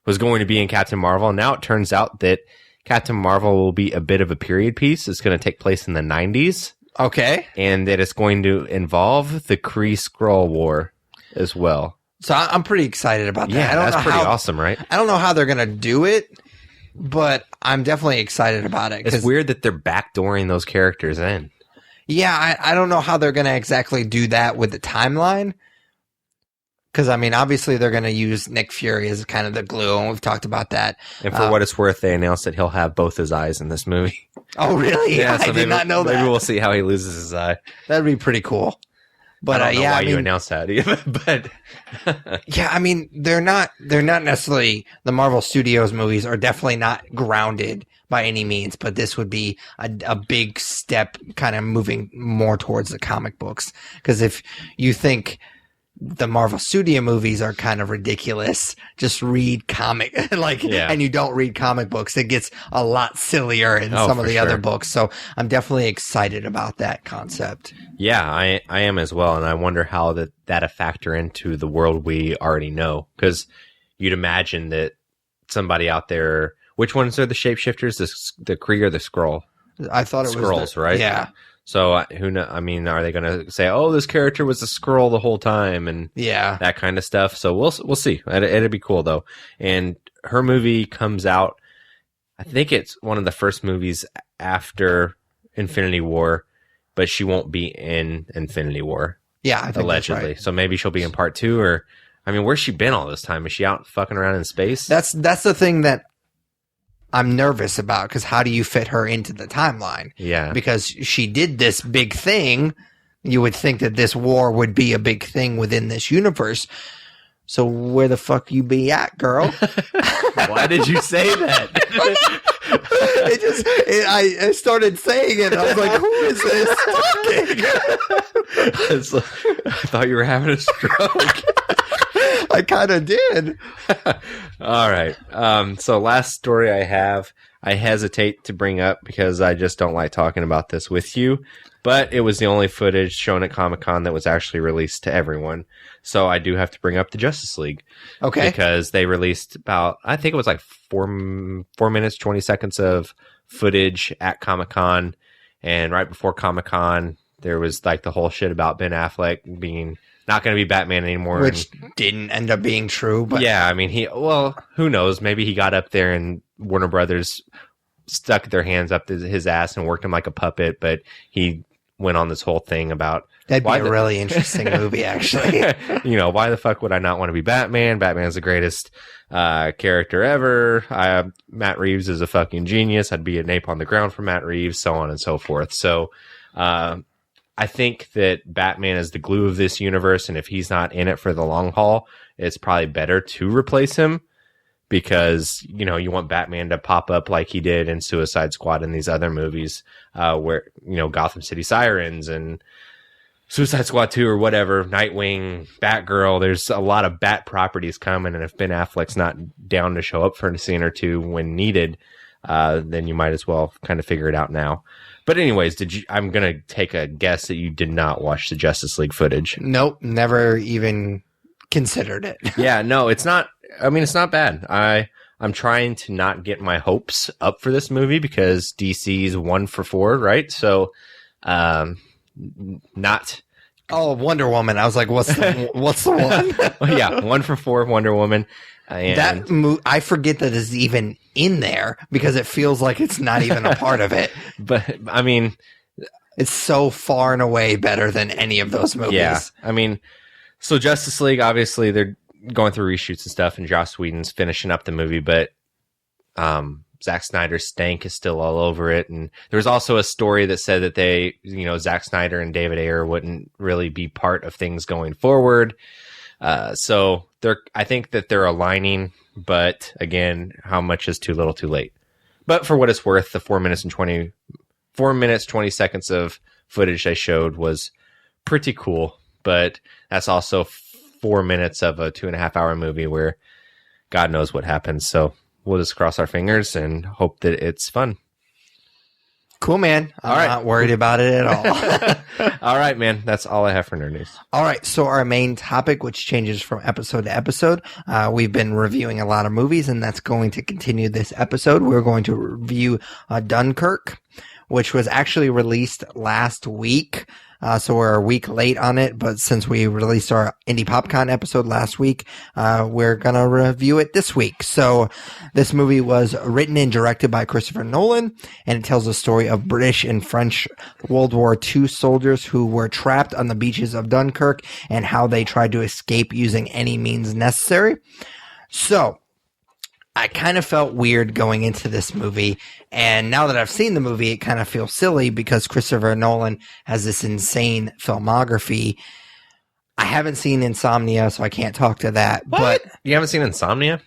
was going to be in Captain Marvel. And now it turns out that Captain Marvel will be a bit of a period piece. It's going to take place in the 90s. Okay. And that it's going to involve the Kree-Skrull War as well. So I'm pretty excited about that. Yeah, that's pretty awesome, right? I don't know how they're going to do it, but I'm definitely excited about it. It's weird that they're backdooring those characters in. Yeah, I don't know how they're going to exactly do that with the timeline. Because, I mean, obviously they're going to use Nick Fury as kind of the glue, and we've talked about that. And for what it's worth, they announced that he'll have both his eyes in this movie. Oh, really? Yeah, so I did not know that. Maybe we'll see how he loses his eye. That'd be pretty cool. But I don't know why you announced that, but yeah, I mean, they're not necessarily, the Marvel Studios movies are definitely not grounded by any means, but this would be a big step kind of moving more towards the comic books. Because if you think the Marvel Studio movies are kind of ridiculous. Just read comic, and you don't read comic books. It gets a lot sillier in some of the other books. So I'm definitely excited about that concept. Yeah, I am as well. And I wonder how that'll factor into the world we already know. Because you'd imagine that somebody out there, which ones are the shapeshifters? The Kree or the Skrull? I thought it was Skrulls, right? Yeah. So who know? I mean, are they going to say, "Oh, this character was a Skrull the whole time," and that kind of stuff? So we'll see. It'll be cool though. And her movie comes out. I think it's one of the first movies after Infinity War, but she won't be in Infinity War. Yeah, I think allegedly. That's right. So maybe she'll be in part 2, or I mean, where's she been all this time? Is she out fucking around in space? That's the thing that I'm nervous about, because how do you fit her into the timeline? Yeah. Because she did this big thing. You would think that this war would be a big thing within this universe. So where the fuck you be at, girl? Why did you say that? I started saying it. I was like, who is this talking? I thought you were having a stroke. I kind of did. All right. So last story I have, I hesitate to bring up because I just don't like talking about this with you, but it was the only footage shown at Comic-Con that was actually released to everyone. So I do have to bring up the Justice League. Okay. Because they released about, I think it was like 4 minutes, 20 seconds of footage at Comic-Con. And right before Comic-Con, there was like the whole shit about Ben Affleck being not going to be Batman anymore. Which didn't end up being true. But yeah, I mean, who knows? Maybe he got up there and Warner Brothers stuck their hands up his ass and worked him like a puppet, but he went on this whole thing about... That'd be a really interesting movie, actually. Why the fuck would I not want to be Batman? Batman's the greatest character ever. Matt Reeves is a fucking genius. I'd be an ape on the ground for Matt Reeves, so on and so forth. So I think that Batman is the glue of this universe, and if he's not in it for the long haul, it's probably better to replace him, because, you want Batman to pop up like he did in Suicide Squad and these other movies where, Gotham City Sirens and Suicide Squad 2 or whatever, Nightwing, Batgirl. There's a lot of Bat properties coming, and if Ben Affleck's not down to show up for a scene or two when needed, then you might as well kind of figure it out now. But anyways, I'm going to take a guess that you did not watch the Justice League footage. Nope, never even considered it. Yeah, no, it's not. I mean, it's not bad. I'm trying to not get my hopes up for this movie because DC's 1 for 4, right? So, not. Oh, Wonder Woman. I was like, what's the one? Yeah, 1 for 4, Wonder Woman. And I forget that it's even in there because it feels like it's not even a part of it. But I mean, it's so far and away better than any of those movies. Yeah, I mean, so Justice League, obviously they're going through reshoots and stuff, and Joss Whedon's finishing up the movie, but Zack Snyder's stank is still all over it. And there was also a story that said that Zack Snyder and David Ayer wouldn't really be part of things going forward. So I think that they're aligning, but again, how much is too little too late? But for what it's worth, the 4 minutes 20 seconds of footage they showed was pretty cool, but that's also 4 minutes of a 2.5 hour movie where God knows what happens. So we'll just cross our fingers and hope that it's fun. Cool, man. I'm not worried about it at all. All right, man. That's all I have for Nerd News. All right. So our main topic, which changes from episode to episode, we've been reviewing a lot of movies, and that's going to continue this episode. We're going to review Dunkirk, which was actually released last week. So we're a week late on it, but since we released our Indie PopCon episode last week, we're going to review it this week. So this movie was written and directed by Christopher Nolan, and it tells the story of British and French World War II soldiers who were trapped on the beaches of Dunkirk and how they tried to escape using any means necessary. So I kind of felt weird going into this movie, and now that I've seen the movie, it kind of feels silly because Christopher Nolan has this insane filmography. I haven't seen Insomnia, so I can't talk to that. What? But you haven't seen Insomnia?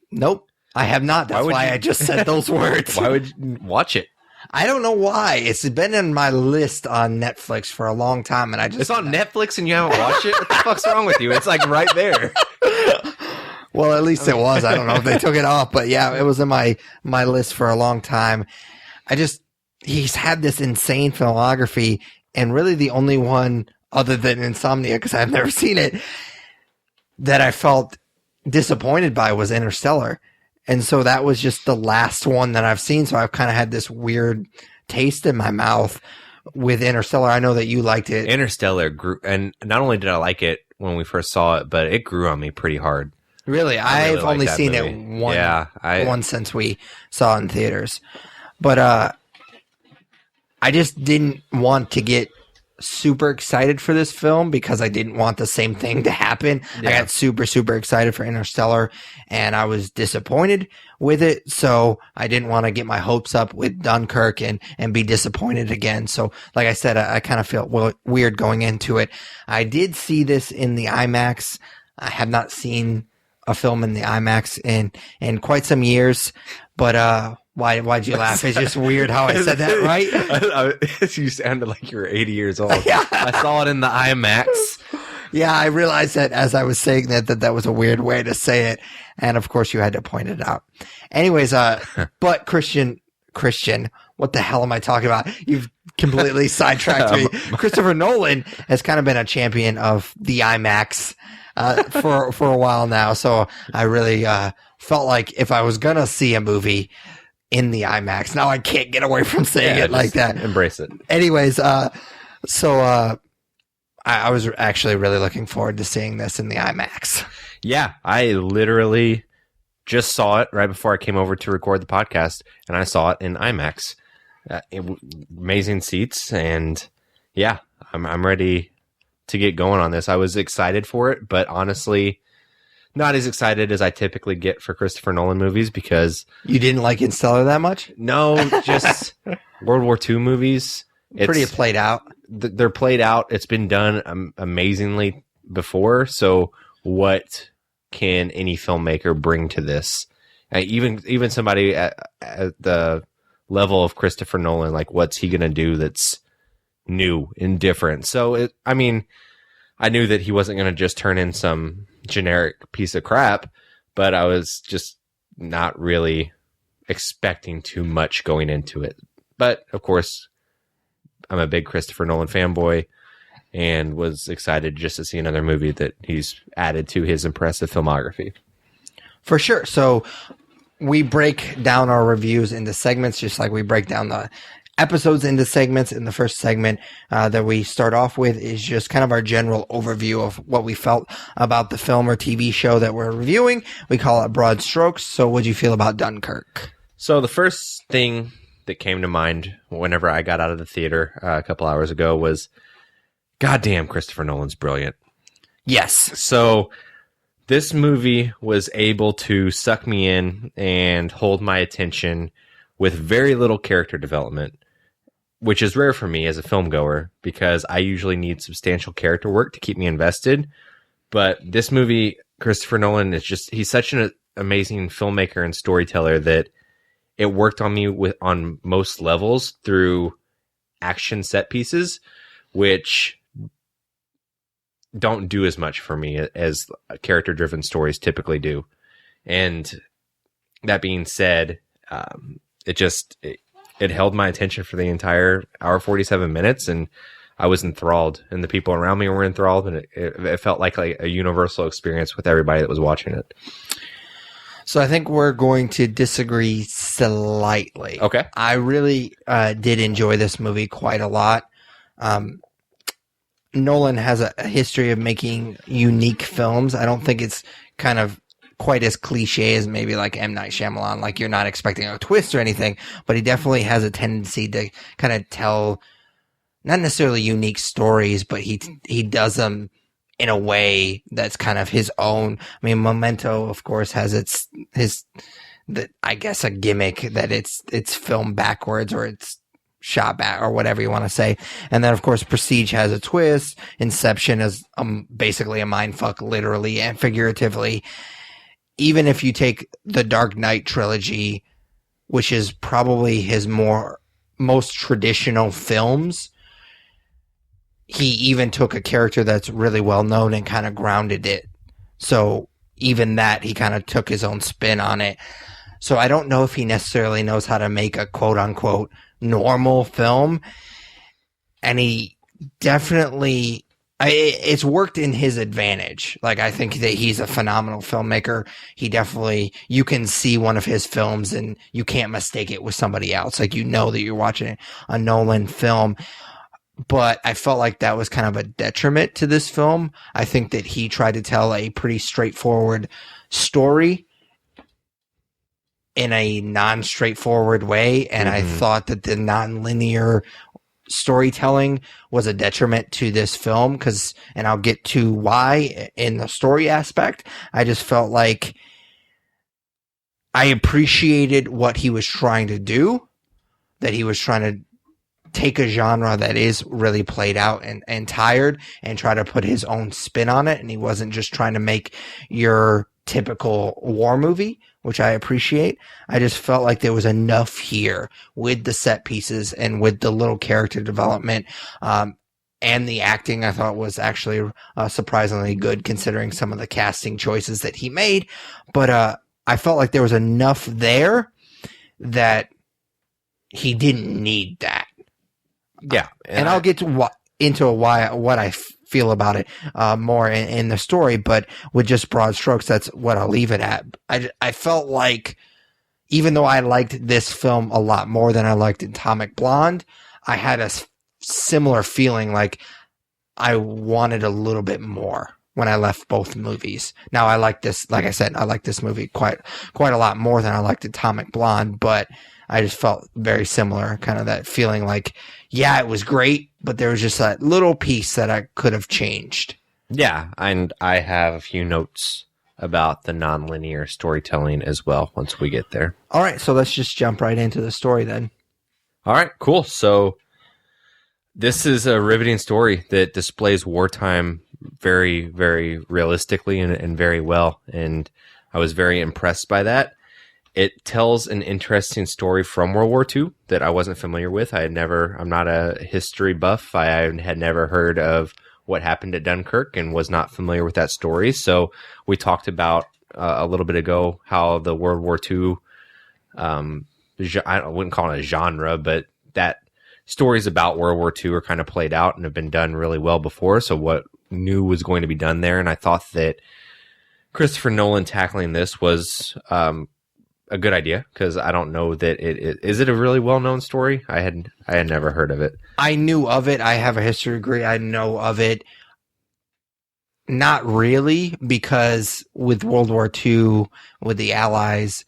Nope, I have not. That's why I just said those words. Why would you watch it? I don't know why. It's been in my list on Netflix for a long time, and It's on Netflix and you haven't watched it? What the fuck's wrong with you? It's like right there. Well, at least it was. I don't know if they took it off, but yeah, it was in my list for a long time. He's had this insane filmography, and really the only one other than Insomnia, because I've never seen it, that I felt disappointed by was Interstellar. And so that was just the last one that I've seen. So I've kind of had this weird taste in my mouth with Interstellar. I know that you liked it. Interstellar grew, and not only did I like it when we first saw it, but it grew on me pretty hard. Really? I've really only liked that seen movie. it once since we saw it in theaters. But I just didn't want to get super excited for this film because I didn't want the same thing to happen. Yeah. I got super, super excited for Interstellar and I was disappointed with it. So I didn't want to get my hopes up with Dunkirk and be disappointed again. So like I said, I kind of felt weird going into it. I did see this in the IMAX. I have not seen a film in the IMAX in quite some years, but, why'd you laugh? It's just weird how I said that, right? You sounded like you were 80 years old. Yeah. I saw it in the IMAX. Yeah, I realized that as I was saying that was a weird way to say it. And of course you had to point it out. Anyways, but Christian, what the hell am I talking about? You've completely sidetracked me. Christopher Nolan has kind of been a champion of the IMAX, for a while now. So I really, felt like if I was going to see a movie in the IMAX, now I can't get away from saying it like that. Embrace it. Anyways, I was actually really looking forward to seeing this in the IMAX. Yeah, I literally just saw it right before I came over to record the podcast, and I saw it in IMAX. Amazing seats, and yeah, I'm ready to get going on this. I was excited for it, but honestly, not as excited as I typically get for Christopher Nolan movies because... You didn't like Interstellar that much? No, just World War II movies. Pretty played out. They're played out. It's been done amazingly before. So what can any filmmaker bring to this? Even somebody at the level of Christopher Nolan, like what's he going to do that's new and different? So, I knew that he wasn't going to just turn in some generic piece of crap, but I was just not really expecting too much going into it. But of course, I'm a big Christopher Nolan fanboy and was excited just to see another movie that he's added to his impressive filmography. For sure. So we break down our reviews into segments, just like we break down the episodes into segments. In the first segment that we start off with is just kind of our general overview of what we felt about the film or TV show that we're reviewing. We call it broad strokes. So what'd you feel about Dunkirk? So the first thing that came to mind whenever I got out of the theater a couple hours ago was, goddamn, Christopher Nolan's brilliant. Yes. So this movie was able to suck me in and hold my attention with very little character development, which is rare for me as a film goer because I usually need substantial character work to keep me invested. But this movie, Christopher Nolan, he's such an amazing filmmaker and storyteller that it worked on me on most levels through action set pieces, which don't do as much for me as character-driven stories typically do. And that being said, it held my attention for the entire hour 47 minutes, and I was enthralled, and the people around me were enthralled, and it felt like a universal experience with everybody that was watching it. So I think we're going to disagree slightly. Okay. I really did enjoy this movie quite a lot. Nolan has a history of making unique films. I don't think it's kind of quite as cliche as maybe like M. Night Shyamalan, like you're not expecting a twist or anything, but he definitely has a tendency to kind of tell not necessarily unique stories, but he does them in a way that's kind of his own. I mean, Memento, of course, has I guess a gimmick that it's filmed backwards or it's shot back or whatever you want to say. And then, of course, Prestige has a twist. Inception is basically a mindfuck, literally and figuratively. Even if you take the Dark Knight trilogy, which is probably his more most traditional films, he even took a character that's really well known and kind of grounded it. So even that, he kind of took his own spin on it. So I don't know if he necessarily knows how to make a quote unquote normal film. And he definitely, it's worked in his advantage. Like, I think that he's a phenomenal filmmaker. He definitely, you can see one of his films and you can't mistake it with somebody else. Like, you know that you're watching a Nolan film. But I felt like that was kind of a detriment to this film. I think that he tried to tell a pretty straightforward story in a non-straightforward way. And I thought that the non-linear storytelling was a detriment to this film and I'll get to why in the story aspect. I just felt like I appreciated what he was trying to do, that he was trying to take a genre that is really played out and tired and try to put his own spin on it. And he wasn't just trying to make your typical war movie, which I appreciate. I just felt like there was enough here with the set pieces and with the little character development. And the acting I thought was actually surprisingly good considering some of the casting choices that he made. But I felt like there was enough there that he didn't need that. Yeah. And I'll get to what I feel about it more in the story, but with just broad strokes, that's what I'll leave it at. I felt like, even though I liked this film a lot more than I liked Atomic Blonde, I had a similar feeling like I wanted a little bit more when I left both movies. Now, I like this, like I said, I like this movie quite a lot more than I liked Atomic Blonde, but I just felt very similar, kind of that feeling like, yeah, it was great, but there was just that little piece that I could have changed. Yeah, and I have a few notes about the nonlinear storytelling as well once we get there. All right, so let's just jump right into the story then. All right, cool. So this is a riveting story that displays wartime very, very realistically and very well, and I was very impressed by that. It tells an interesting story from World War II that I wasn't familiar with. I'm not a history buff. I had never heard of what happened at Dunkirk and was not familiar with that story. So we talked about a little bit ago how the World War II, I wouldn't call it a genre, but that stories about World War II are kind of played out and have been done really well before. So what new was going to be done there? And I thought that Christopher Nolan tackling this was a good idea, because I don't know that is it a really well-known story? I had never heard of it. I knew of it. I have a history degree. I know of it. Not really, because with World War II, with the Allies,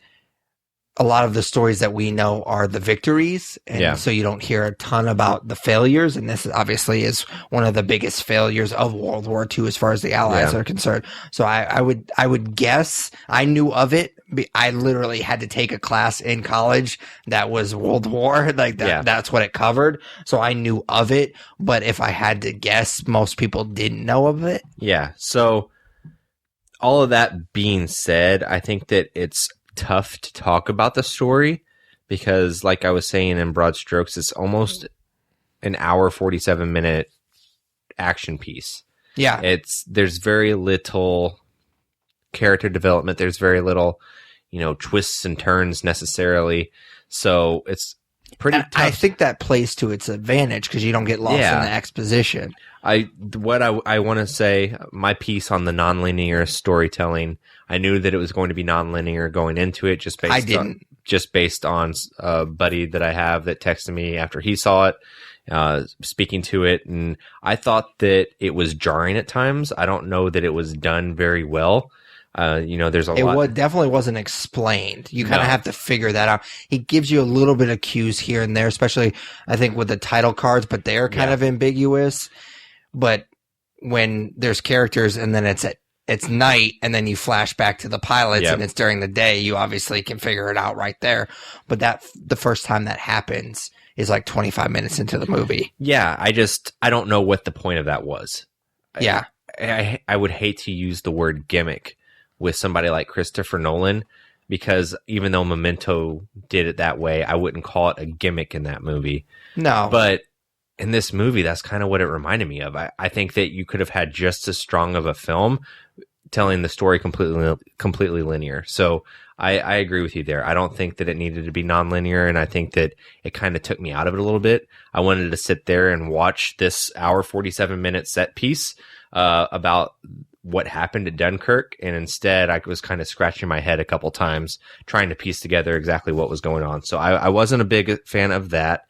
a lot of the stories that we know are the victories, and so you don't hear a ton about the failures, and this obviously is one of the biggest failures of World War II as far as the Allies are concerned. So I would guess I knew of it. I literally had to take a class in college that was World War, like that. That's what it covered. So I knew of it, but if I had to guess, most people didn't know of it. Yeah. So all of that being said, I think that it's tough to talk about the story because, like I was saying in broad strokes, it's almost an hour 47-minute action piece. Yeah, there's very little character development. There's very little, twists and turns necessarily. So it's pretty tough. I think that plays to its advantage because you don't get lost in the exposition. I want to say, my piece on the nonlinear storytelling, I knew that it was going to be nonlinear going into it, just based on a buddy that I have that texted me after he saw it, speaking to it, and I thought that it was jarring at times. I don't know that it was done very well. There's a lot. It definitely wasn't explained. You kind of have to figure that out. He gives you a little bit of cues here and there, especially I think with the title cards, but they're kind of ambiguous. But when there's characters and then it's night and then you flash back to the pilots and it's during the day, you obviously can figure it out right there. But the first time that happens is like 25 minutes into the movie. Yeah, I don't know what the point of that was. Yeah. I would hate to use the word gimmick with somebody like Christopher Nolan. because even though Memento did it that way, I wouldn't call it a gimmick in that movie. No. But in this movie, that's kind of what it reminded me of. I think that you could have had just as strong of a film telling the story completely linear. So I agree with you there. I don't think that it needed to be nonlinear, and I think that it kind of took me out of it a little bit. I wanted to sit there and watch this hour 47-minute set piece about what happened at Dunkirk, and instead I was kind of scratching my head a couple times trying to piece together exactly what was going on. So I wasn't a big fan of that.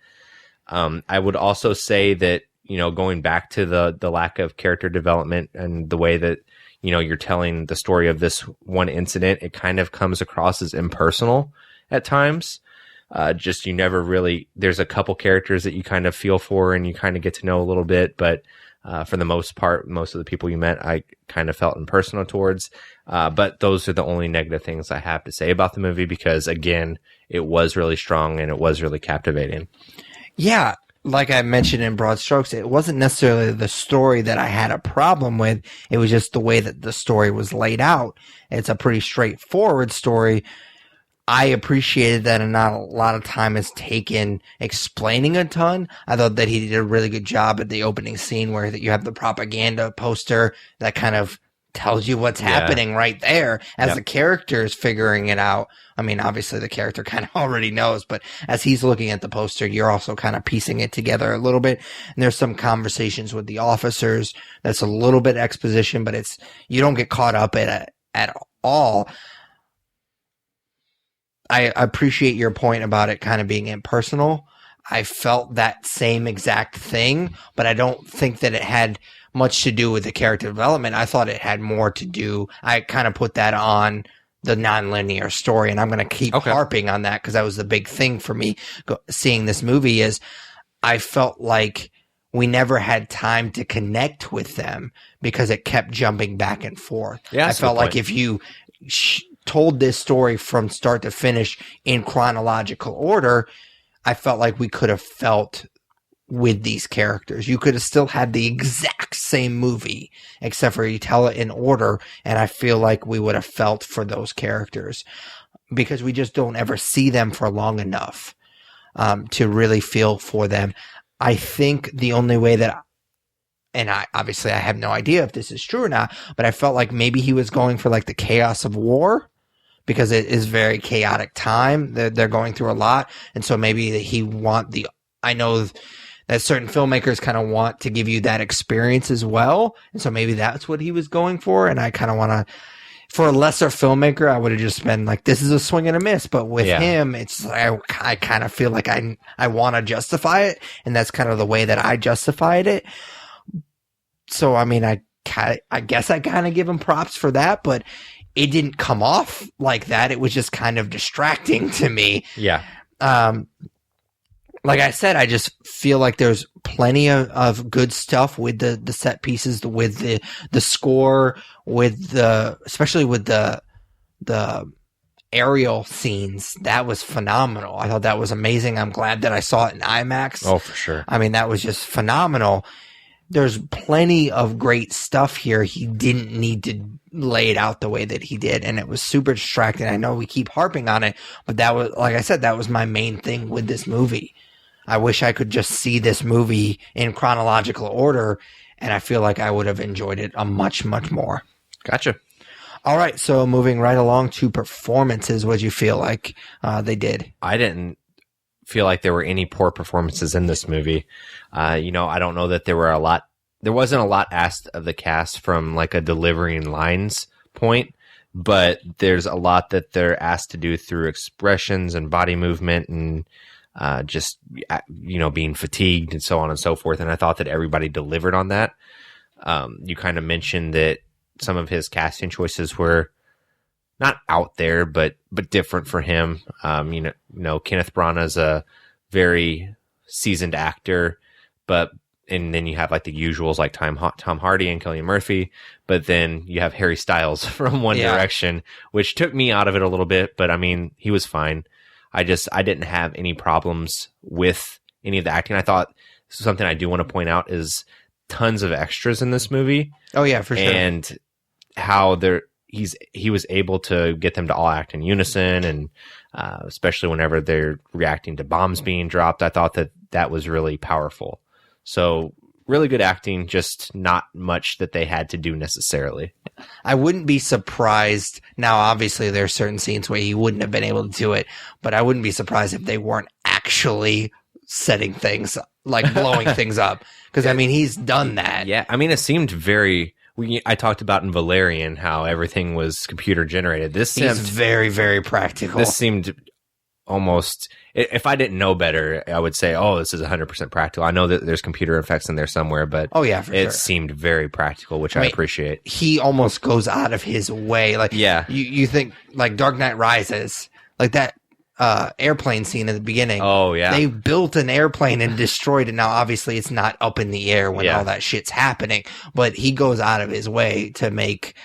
I would also say that, going back to the lack of character development and the way that, you're telling the story of this one incident, it kind of comes across as impersonal at times. You never really, there's a couple characters that you kind of feel for and you kind of get to know a little bit, but for the most part, most of the people you met, I kind of felt impersonal towards. But those are the only negative things I have to say about the movie because, again, it was really strong and it was really captivating. Yeah, like I mentioned in broad strokes, it wasn't necessarily the story that I had a problem with. It was just the way that the story was laid out. It's a pretty straightforward story. I appreciated that not a lot of time is taken explaining a ton. I thought that he did a really good job at the opening scene where you have the propaganda poster that kind of tells you what's happening right there as the character is figuring it out. I mean, obviously the character kind of already knows, but as he's looking at the poster, you're also kind of piecing it together a little bit. And there's some conversations with the officers that's a little bit exposition, but you don't get caught up in it at all. I appreciate your point about it kind of being impersonal. I felt that same exact thing, but I don't think that it had much to do with the character development. I thought it had more to do. I kind of put that on the nonlinear story, and I'm going to keep harping on that because that was the big thing for me seeing this movie is I felt like we never had time to connect with them because it kept jumping back and forth. Yeah, I felt like if you told this story from start to finish in chronological order, I felt like we could have felt with these characters. You could have still had the exact same movie, except for you tell it in order, and I feel like we would have felt for those characters because we just don't ever see them for long enough to really feel for them. I think the only way that, and I have no idea if this is true or not, but I felt like maybe he was going for like the chaos of war because it is very chaotic time. They're going through a lot, and so maybe I know that certain filmmakers kind of want to give you that experience as well. And so maybe that's what he was going for. And I kind of want to, for a lesser filmmaker, I would have just been like, this is a swing and a miss. But with him, it's I kind of feel like I want to justify it. And that's kind of the way that I justified it. So, I mean, I guess I kind of give him props for that, but it didn't come off like that. It was just kind of distracting to me. Yeah. Like I said, I just feel like there's plenty of good stuff with the set pieces, with the score, especially with the aerial scenes. That was phenomenal. I thought that was amazing. I'm glad that I saw it in IMAX. Oh, for sure. I mean, that was just phenomenal. There's plenty of great stuff here. He didn't need to lay it out the way that he did, and it was super distracting. I know we keep harping on it, but that was, like I said, that was my main thing with this movie. I wish I could just see this movie in chronological order, and I feel like I would have enjoyed it much, much more. Gotcha. All right, so moving right along to performances, what did you feel like they did? I didn't feel like there were any poor performances in this movie. I don't know that there wasn't a lot asked of the cast from like a delivering lines point, but there's a lot that they're asked to do through expressions and body movement and being fatigued and so on and so forth. And I thought that everybody delivered on that. You kind of mentioned that some of his casting choices were not out there, but different for him. Kenneth Branagh is a very seasoned actor, and then you have like the usuals like Tom Hardy and Cillian Murphy, but then you have Harry Styles from One Direction, which took me out of it a little bit, but I mean, he was fine. I didn't have any problems with any of the acting. I thought something I do want to point out is tons of extras in this movie. Oh yeah, for sure. And how he was able to get them to all act in unison, and especially whenever they're reacting to bombs being dropped. I thought that was really powerful. So really good acting, just not much that they had to do necessarily. I wouldn't be surprised. Now, obviously, there are certain scenes where he wouldn't have been able to do it, but I wouldn't be surprised if they weren't actually setting things, like blowing things up. Because, I mean, he's done that. Yeah, I mean, it seemed very... I talked about in Valerian how everything was computer generated. He's very, very practical. This seemed almost... If I didn't know better, I would say, oh, this is 100% practical. I know that there's computer effects in there somewhere, but it seemed very practical, which I appreciate. He almost goes out of his way. Like, yeah. You think, like Dark Knight Rises, like that airplane scene at the beginning. Oh, yeah. They built an airplane and destroyed it. Now, obviously, it's not up in the air when all that shit's happening, but he goes out of his way to make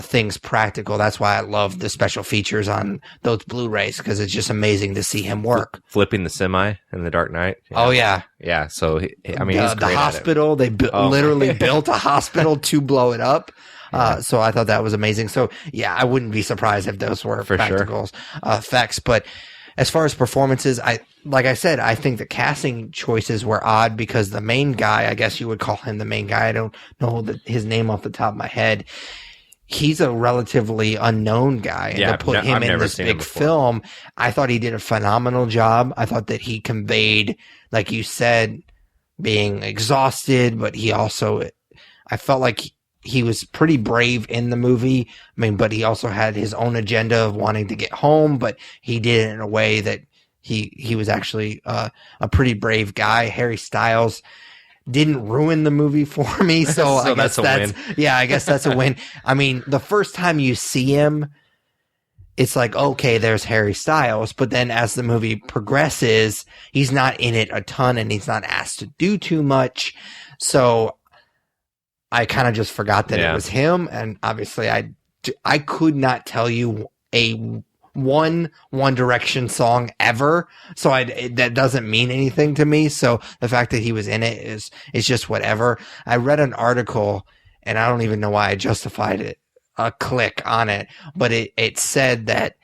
things practical. That's why I love the special features on those Blu-rays, because it's just amazing to see him work. Flipping the semi in the Dark Knight. Yeah. Oh, yeah. Yeah, so, I mean, the hospital, they literally built a hospital to blow it up. So I thought that was amazing. So, yeah, I wouldn't be surprised if those were practical effects. But as far as performances, like I said, I think the casting choices were odd because the main guy, I guess you would call him the main guy. I don't know his name off the top of my head. He's a relatively unknown guy. And to put him in this big film, I thought he did a phenomenal job. I thought that he conveyed, like you said, being exhausted, but I felt like he was pretty brave in the movie. I mean, but he also had his own agenda of wanting to get home, but he did it in a way that he was actually a pretty brave guy. Harry Styles didn't ruin the movie for me, so I guess that's a win. Yeah, I guess that's a win. I mean, the first time you see him, it's like, okay, there's Harry Styles, but then as the movie progresses, he's not in it a ton and he's not asked to do too much. So I kind of just forgot that it was him, and obviously I could not tell you a One Direction song ever, so that doesn't mean anything to me. So the fact that he was in it is just whatever. I read an article, and I don't even know why I justified it, a click on it, but it said that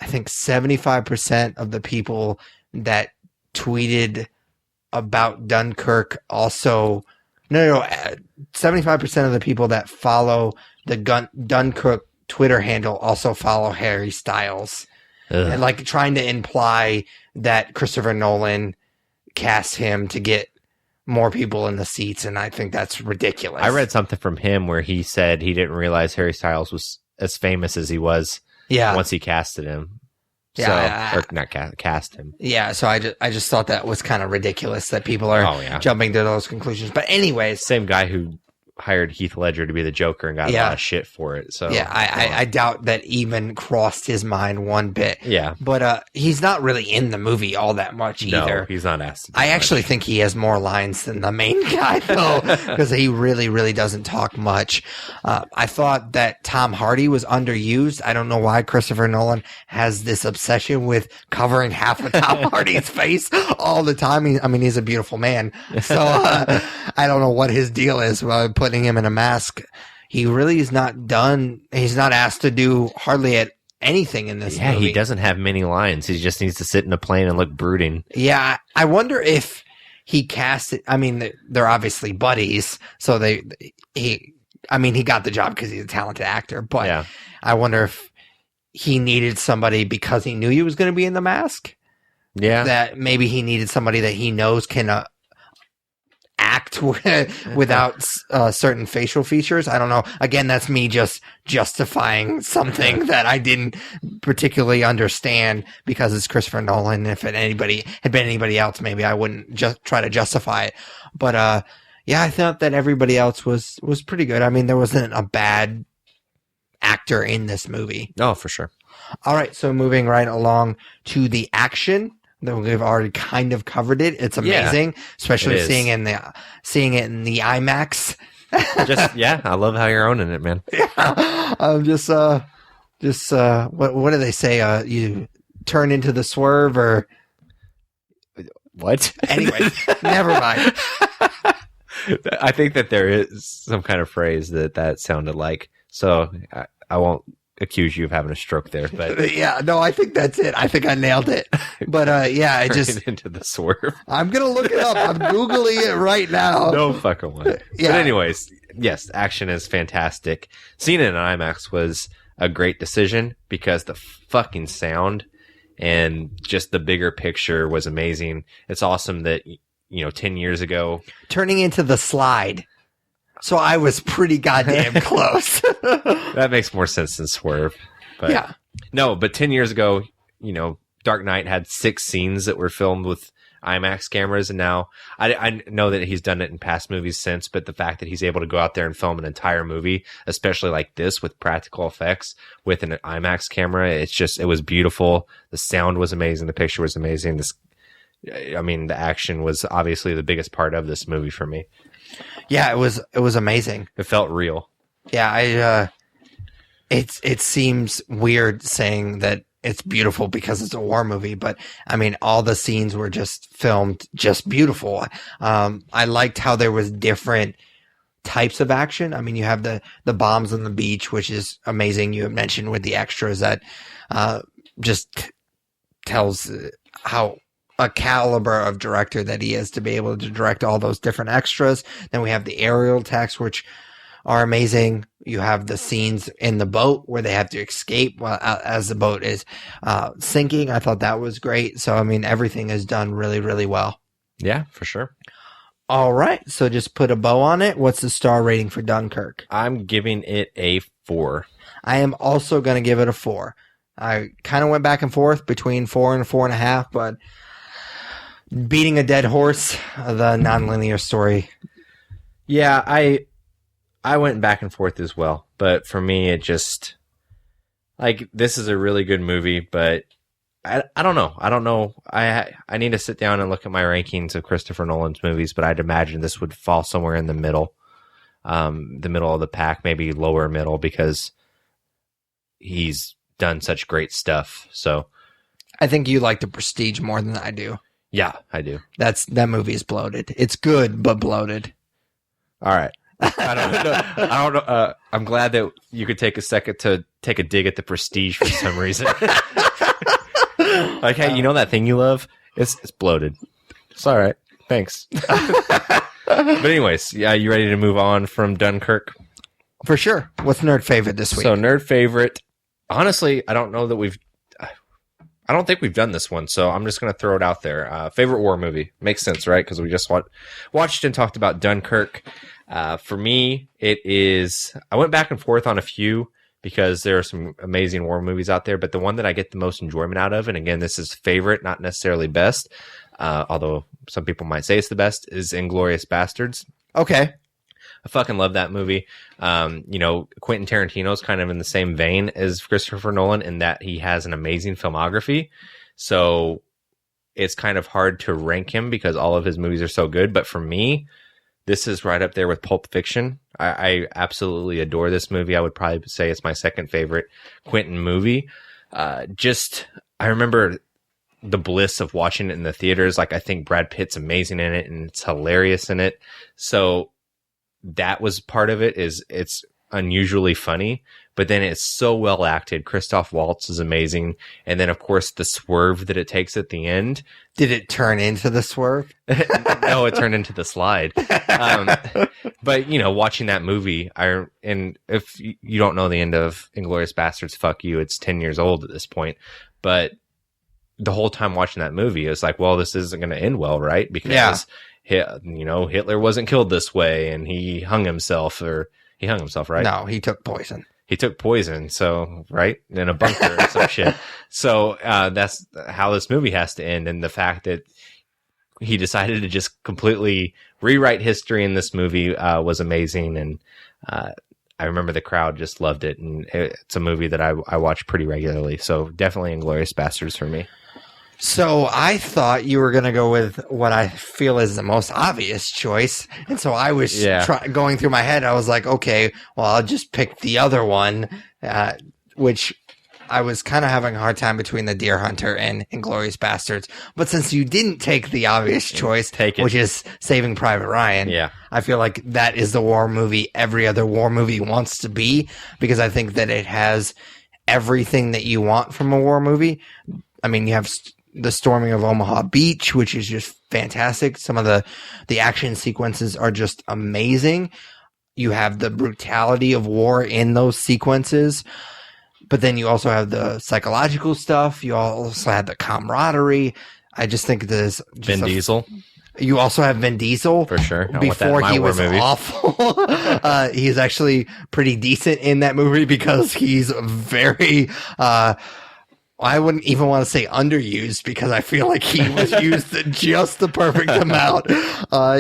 I think 75% of the people that tweeted about Dunkirk also... No, 75% of the people that follow the Dunkirk Twitter handle also follow Harry Styles. Ugh. And like trying to imply that Christopher Nolan cast him to get more people in the seats, and I think that's ridiculous. I read something from him where he said he didn't realize Harry Styles was as famous as he was once he casted him. Yeah, or not cast him. Yeah, so I just thought that was kind of ridiculous that people are jumping to those conclusions. But anyways, same guy who hired Heath Ledger to be the Joker and got a lot of shit for it. So yeah, I doubt that even crossed his mind one bit. Yeah, but he's not really in the movie all that much either. No, he's not asked. I actually think he has more lines than the main guy though, because he really, really doesn't talk much. I thought that Tom Hardy was underused. I don't know why Christopher Nolan has this obsession with covering half of Tom Hardy's face all the time. I mean, he's a beautiful man, so I don't know what his deal is. Putting him in a mask, he really is not done. He's not asked to do hardly anything in this movie. Yeah, he doesn't have many lines. He just needs to sit in a plane and look brooding. Yeah, I wonder if he cast it. I mean, they're obviously buddies, so he got the job because he's a talented actor. But I wonder if he needed somebody because he knew he was going to be in the mask. Yeah, that maybe he needed somebody that he knows can act without certain facial features. I don't know. Again, that's me just justifying something that I didn't particularly understand because it's Christopher Nolan. If had been anybody else, maybe I wouldn't just try to justify it. But I thought that everybody else was pretty good. I mean, there wasn't a bad actor in this movie. Oh, for sure. All right, so moving right along to the action. We've already kind of covered it. It's amazing, especially seeing it in the IMAX. I love how you're owning it, man. Yeah, I'm just what do they say? You turn into the swerve or what? Anyway, never mind. I think that there is some kind of phrase that sounded like. So I won't accuse you of having a stroke there, but Yeah, no, I think that's it. I think I nailed it. But yeah, I just into the swerve. I'm gonna look it up. I'm googling it right now. No fucking way. Yeah. But anyways, yes, action is fantastic. Seeing it in IMAX was a great decision because the fucking sound and just the bigger picture was amazing. It's awesome that 10 years ago, Turning into the slide. So I was pretty goddamn close. that makes more sense than Swerve. But Yeah. No, but 10 years ago, Dark Knight had 6 scenes that were filmed with IMAX cameras, and now I know that he's done it in past movies since, but the fact that he's able to go out there and film an entire movie, especially like this with practical effects with an IMAX camera, it was beautiful. The sound was amazing. The picture was amazing. The action was obviously the biggest part of this movie for me. Yeah, it was amazing. It felt real. Yeah, it seems weird saying that it's beautiful because it's a war movie, but I mean, all the scenes were just filmed just beautiful. I liked how there was different types of action. I mean, you have the bombs on the beach, which is amazing. You had mentioned with the extras that just tells how a caliber of director that he is to be able to direct all those different extras. Then we have the aerial attacks, which are amazing. You have the scenes in the boat where they have to escape as the boat is sinking. I thought that was great. So, I mean, everything is done really, really well. Yeah, for sure. All right. So just put a bow on it. What's the star rating for Dunkirk? I'm giving it a 4. I am also going to give it a 4. I kind of went back and forth between 4 and 4.5, but beating a dead horse, the nonlinear story. Yeah, I went back and forth as well, but for me, it just this is a really good movie, but I don't know. I don't know. I need to sit down and look at my rankings of Christopher Nolan's movies, but I'd imagine this would fall somewhere in the middle of the pack, maybe lower middle, because he's done such great stuff. So I think you like The Prestige more than I do. yeah, I do. That movie is bloated. It's good, but bloated. All right. I don't know. I'm glad that you could take a second to take a dig at The Prestige for some reason. Like, hey, that thing you love? It's bloated. It's all right. Thanks. But anyways, yeah, you ready to move on from Dunkirk? For sure. What's nerd favorite this week? So nerd favorite. Honestly, I don't think we've done this one, so I'm just going to throw it out there. Favorite war movie. Makes sense, right? Because we just watched and talked about Dunkirk. For me, it is... I went back and forth on a few because there are some amazing war movies out there, but the one that I get the most enjoyment out of, and again, this is favorite, not necessarily best, although some people might say it's the best, is Inglourious Bastards. Okay. I fucking love that movie. Quentin Tarantino's kind of in the same vein as Christopher Nolan in that he has an amazing filmography. So it's kind of hard to rank him because all of his movies are so good. But for me, this is right up there with Pulp Fiction. I absolutely adore this movie. I would probably say it's my second favorite Quentin movie. I remember the bliss of watching it in the theaters. Like, I think Brad Pitt's amazing in it and it's hilarious in it. So that was part of it. It's unusually funny, but then it's so well acted. Christoph Waltz is amazing. And then, of course, the swerve that it takes at the end. Did it turn into the swerve? No, it turned into the slide. But, watching that movie, and if you don't know the end of Inglourious Bastards, fuck you. It's 10 years old at this point. But the whole time watching that movie, it was like, well, this isn't going to end well, right? Because, Hitler wasn't killed this way and he hung himself, right? No, he took poison. He took poison, so, right? In a bunker or some shit. So that's how this movie has to end. And the fact that he decided to just completely rewrite history in this movie was amazing. And I remember the crowd just loved it. And it's a movie that I watch pretty regularly. So definitely Inglourious Bastards for me. So I thought you were going to go with what I feel is the most obvious choice. And so I was going through my head. I was like, okay, well, I'll just pick the other one, which I was kind of having a hard time between The Deer Hunter and Inglourious Bastards. But since you didn't take the obvious choice, which is Saving Private Ryan, I feel like that is the war movie every other war movie wants to be, because I think that it has everything that you want from a war movie. I mean, you have the storming of Omaha Beach, which is just fantastic. Some of the action sequences are just amazing. You have the brutality of war in those sequences, but then you also have the psychological stuff. You also have the camaraderie. I just think there's Vin Diesel. You also have Vin Diesel for sure. Before he was awful, he's actually pretty decent in that movie because he's very. I wouldn't even want to say underused, because I feel like he was used just the perfect amount.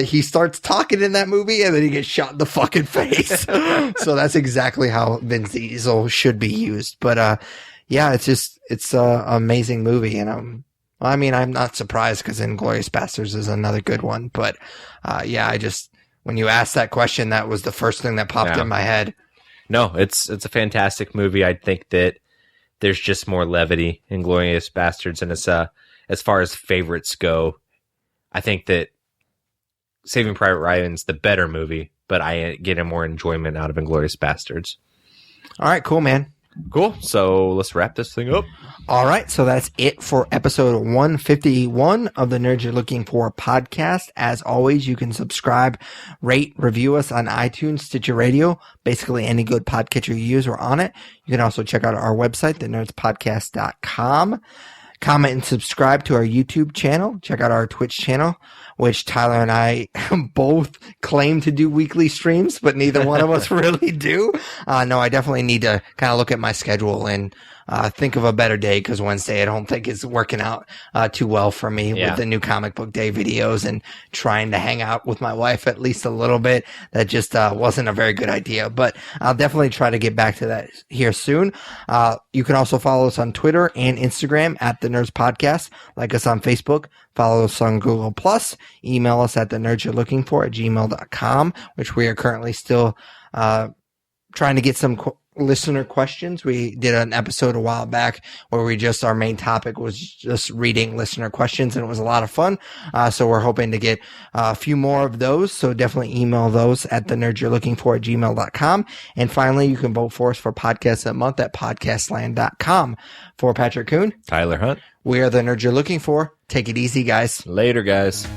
He starts talking in that movie and then he gets shot in the fucking face. So that's exactly how Vin Diesel should be used. But yeah, it's an amazing movie. And I'm not surprised, because Inglourious Basterds is another good one. But yeah, when you asked that question, that was the first thing that popped in my head. No, it's a fantastic movie. I think that there's just more levity in Inglourious Basterds, and it's as far as favorites go, I think that Saving Private Ryan's the better movie, but I get more enjoyment out of Inglourious Basterds. All right, cool, man. Cool. So let's wrap this thing up. All right. So that's it for episode 151 of the Nerds You're Looking For podcast. As always, you can subscribe, rate, review us on iTunes, Stitcher Radio, basically any good podcatcher you use, we're on it. You can also check out our website, thenerdspodcast.com. Comment and subscribe to our YouTube channel. Check out our Twitch channel, which Tyler and I both claim to do weekly streams, but neither one of us really do. No, I definitely need to kind of look at my schedule and think of a better day, because Wednesday I don't think is working out too well for me with the new comic book day videos and trying to hang out with my wife at least a little bit. That just wasn't a very good idea, but I'll definitely try to get back to that here soon. You can also follow us on Twitter and Instagram at The Nerds Podcast. Like us on Facebook. Follow us on Google Plus. Email us at thenerdsyou'relooking4@gmail.com, which we are currently still trying to get some listener questions. We did an episode a while back where our main topic was just reading listener questions, and it was a lot of fun. So we're hoping to get a few more of those. So definitely email those at thenerdsyou'relooking4@gmail.com. And finally, you can vote for us for Podcast of the Month at podcastland.com. For Patrick Kuhn, Tyler Hunt, we are the Nerds You're Looking For. Take it easy, guys. Later, guys.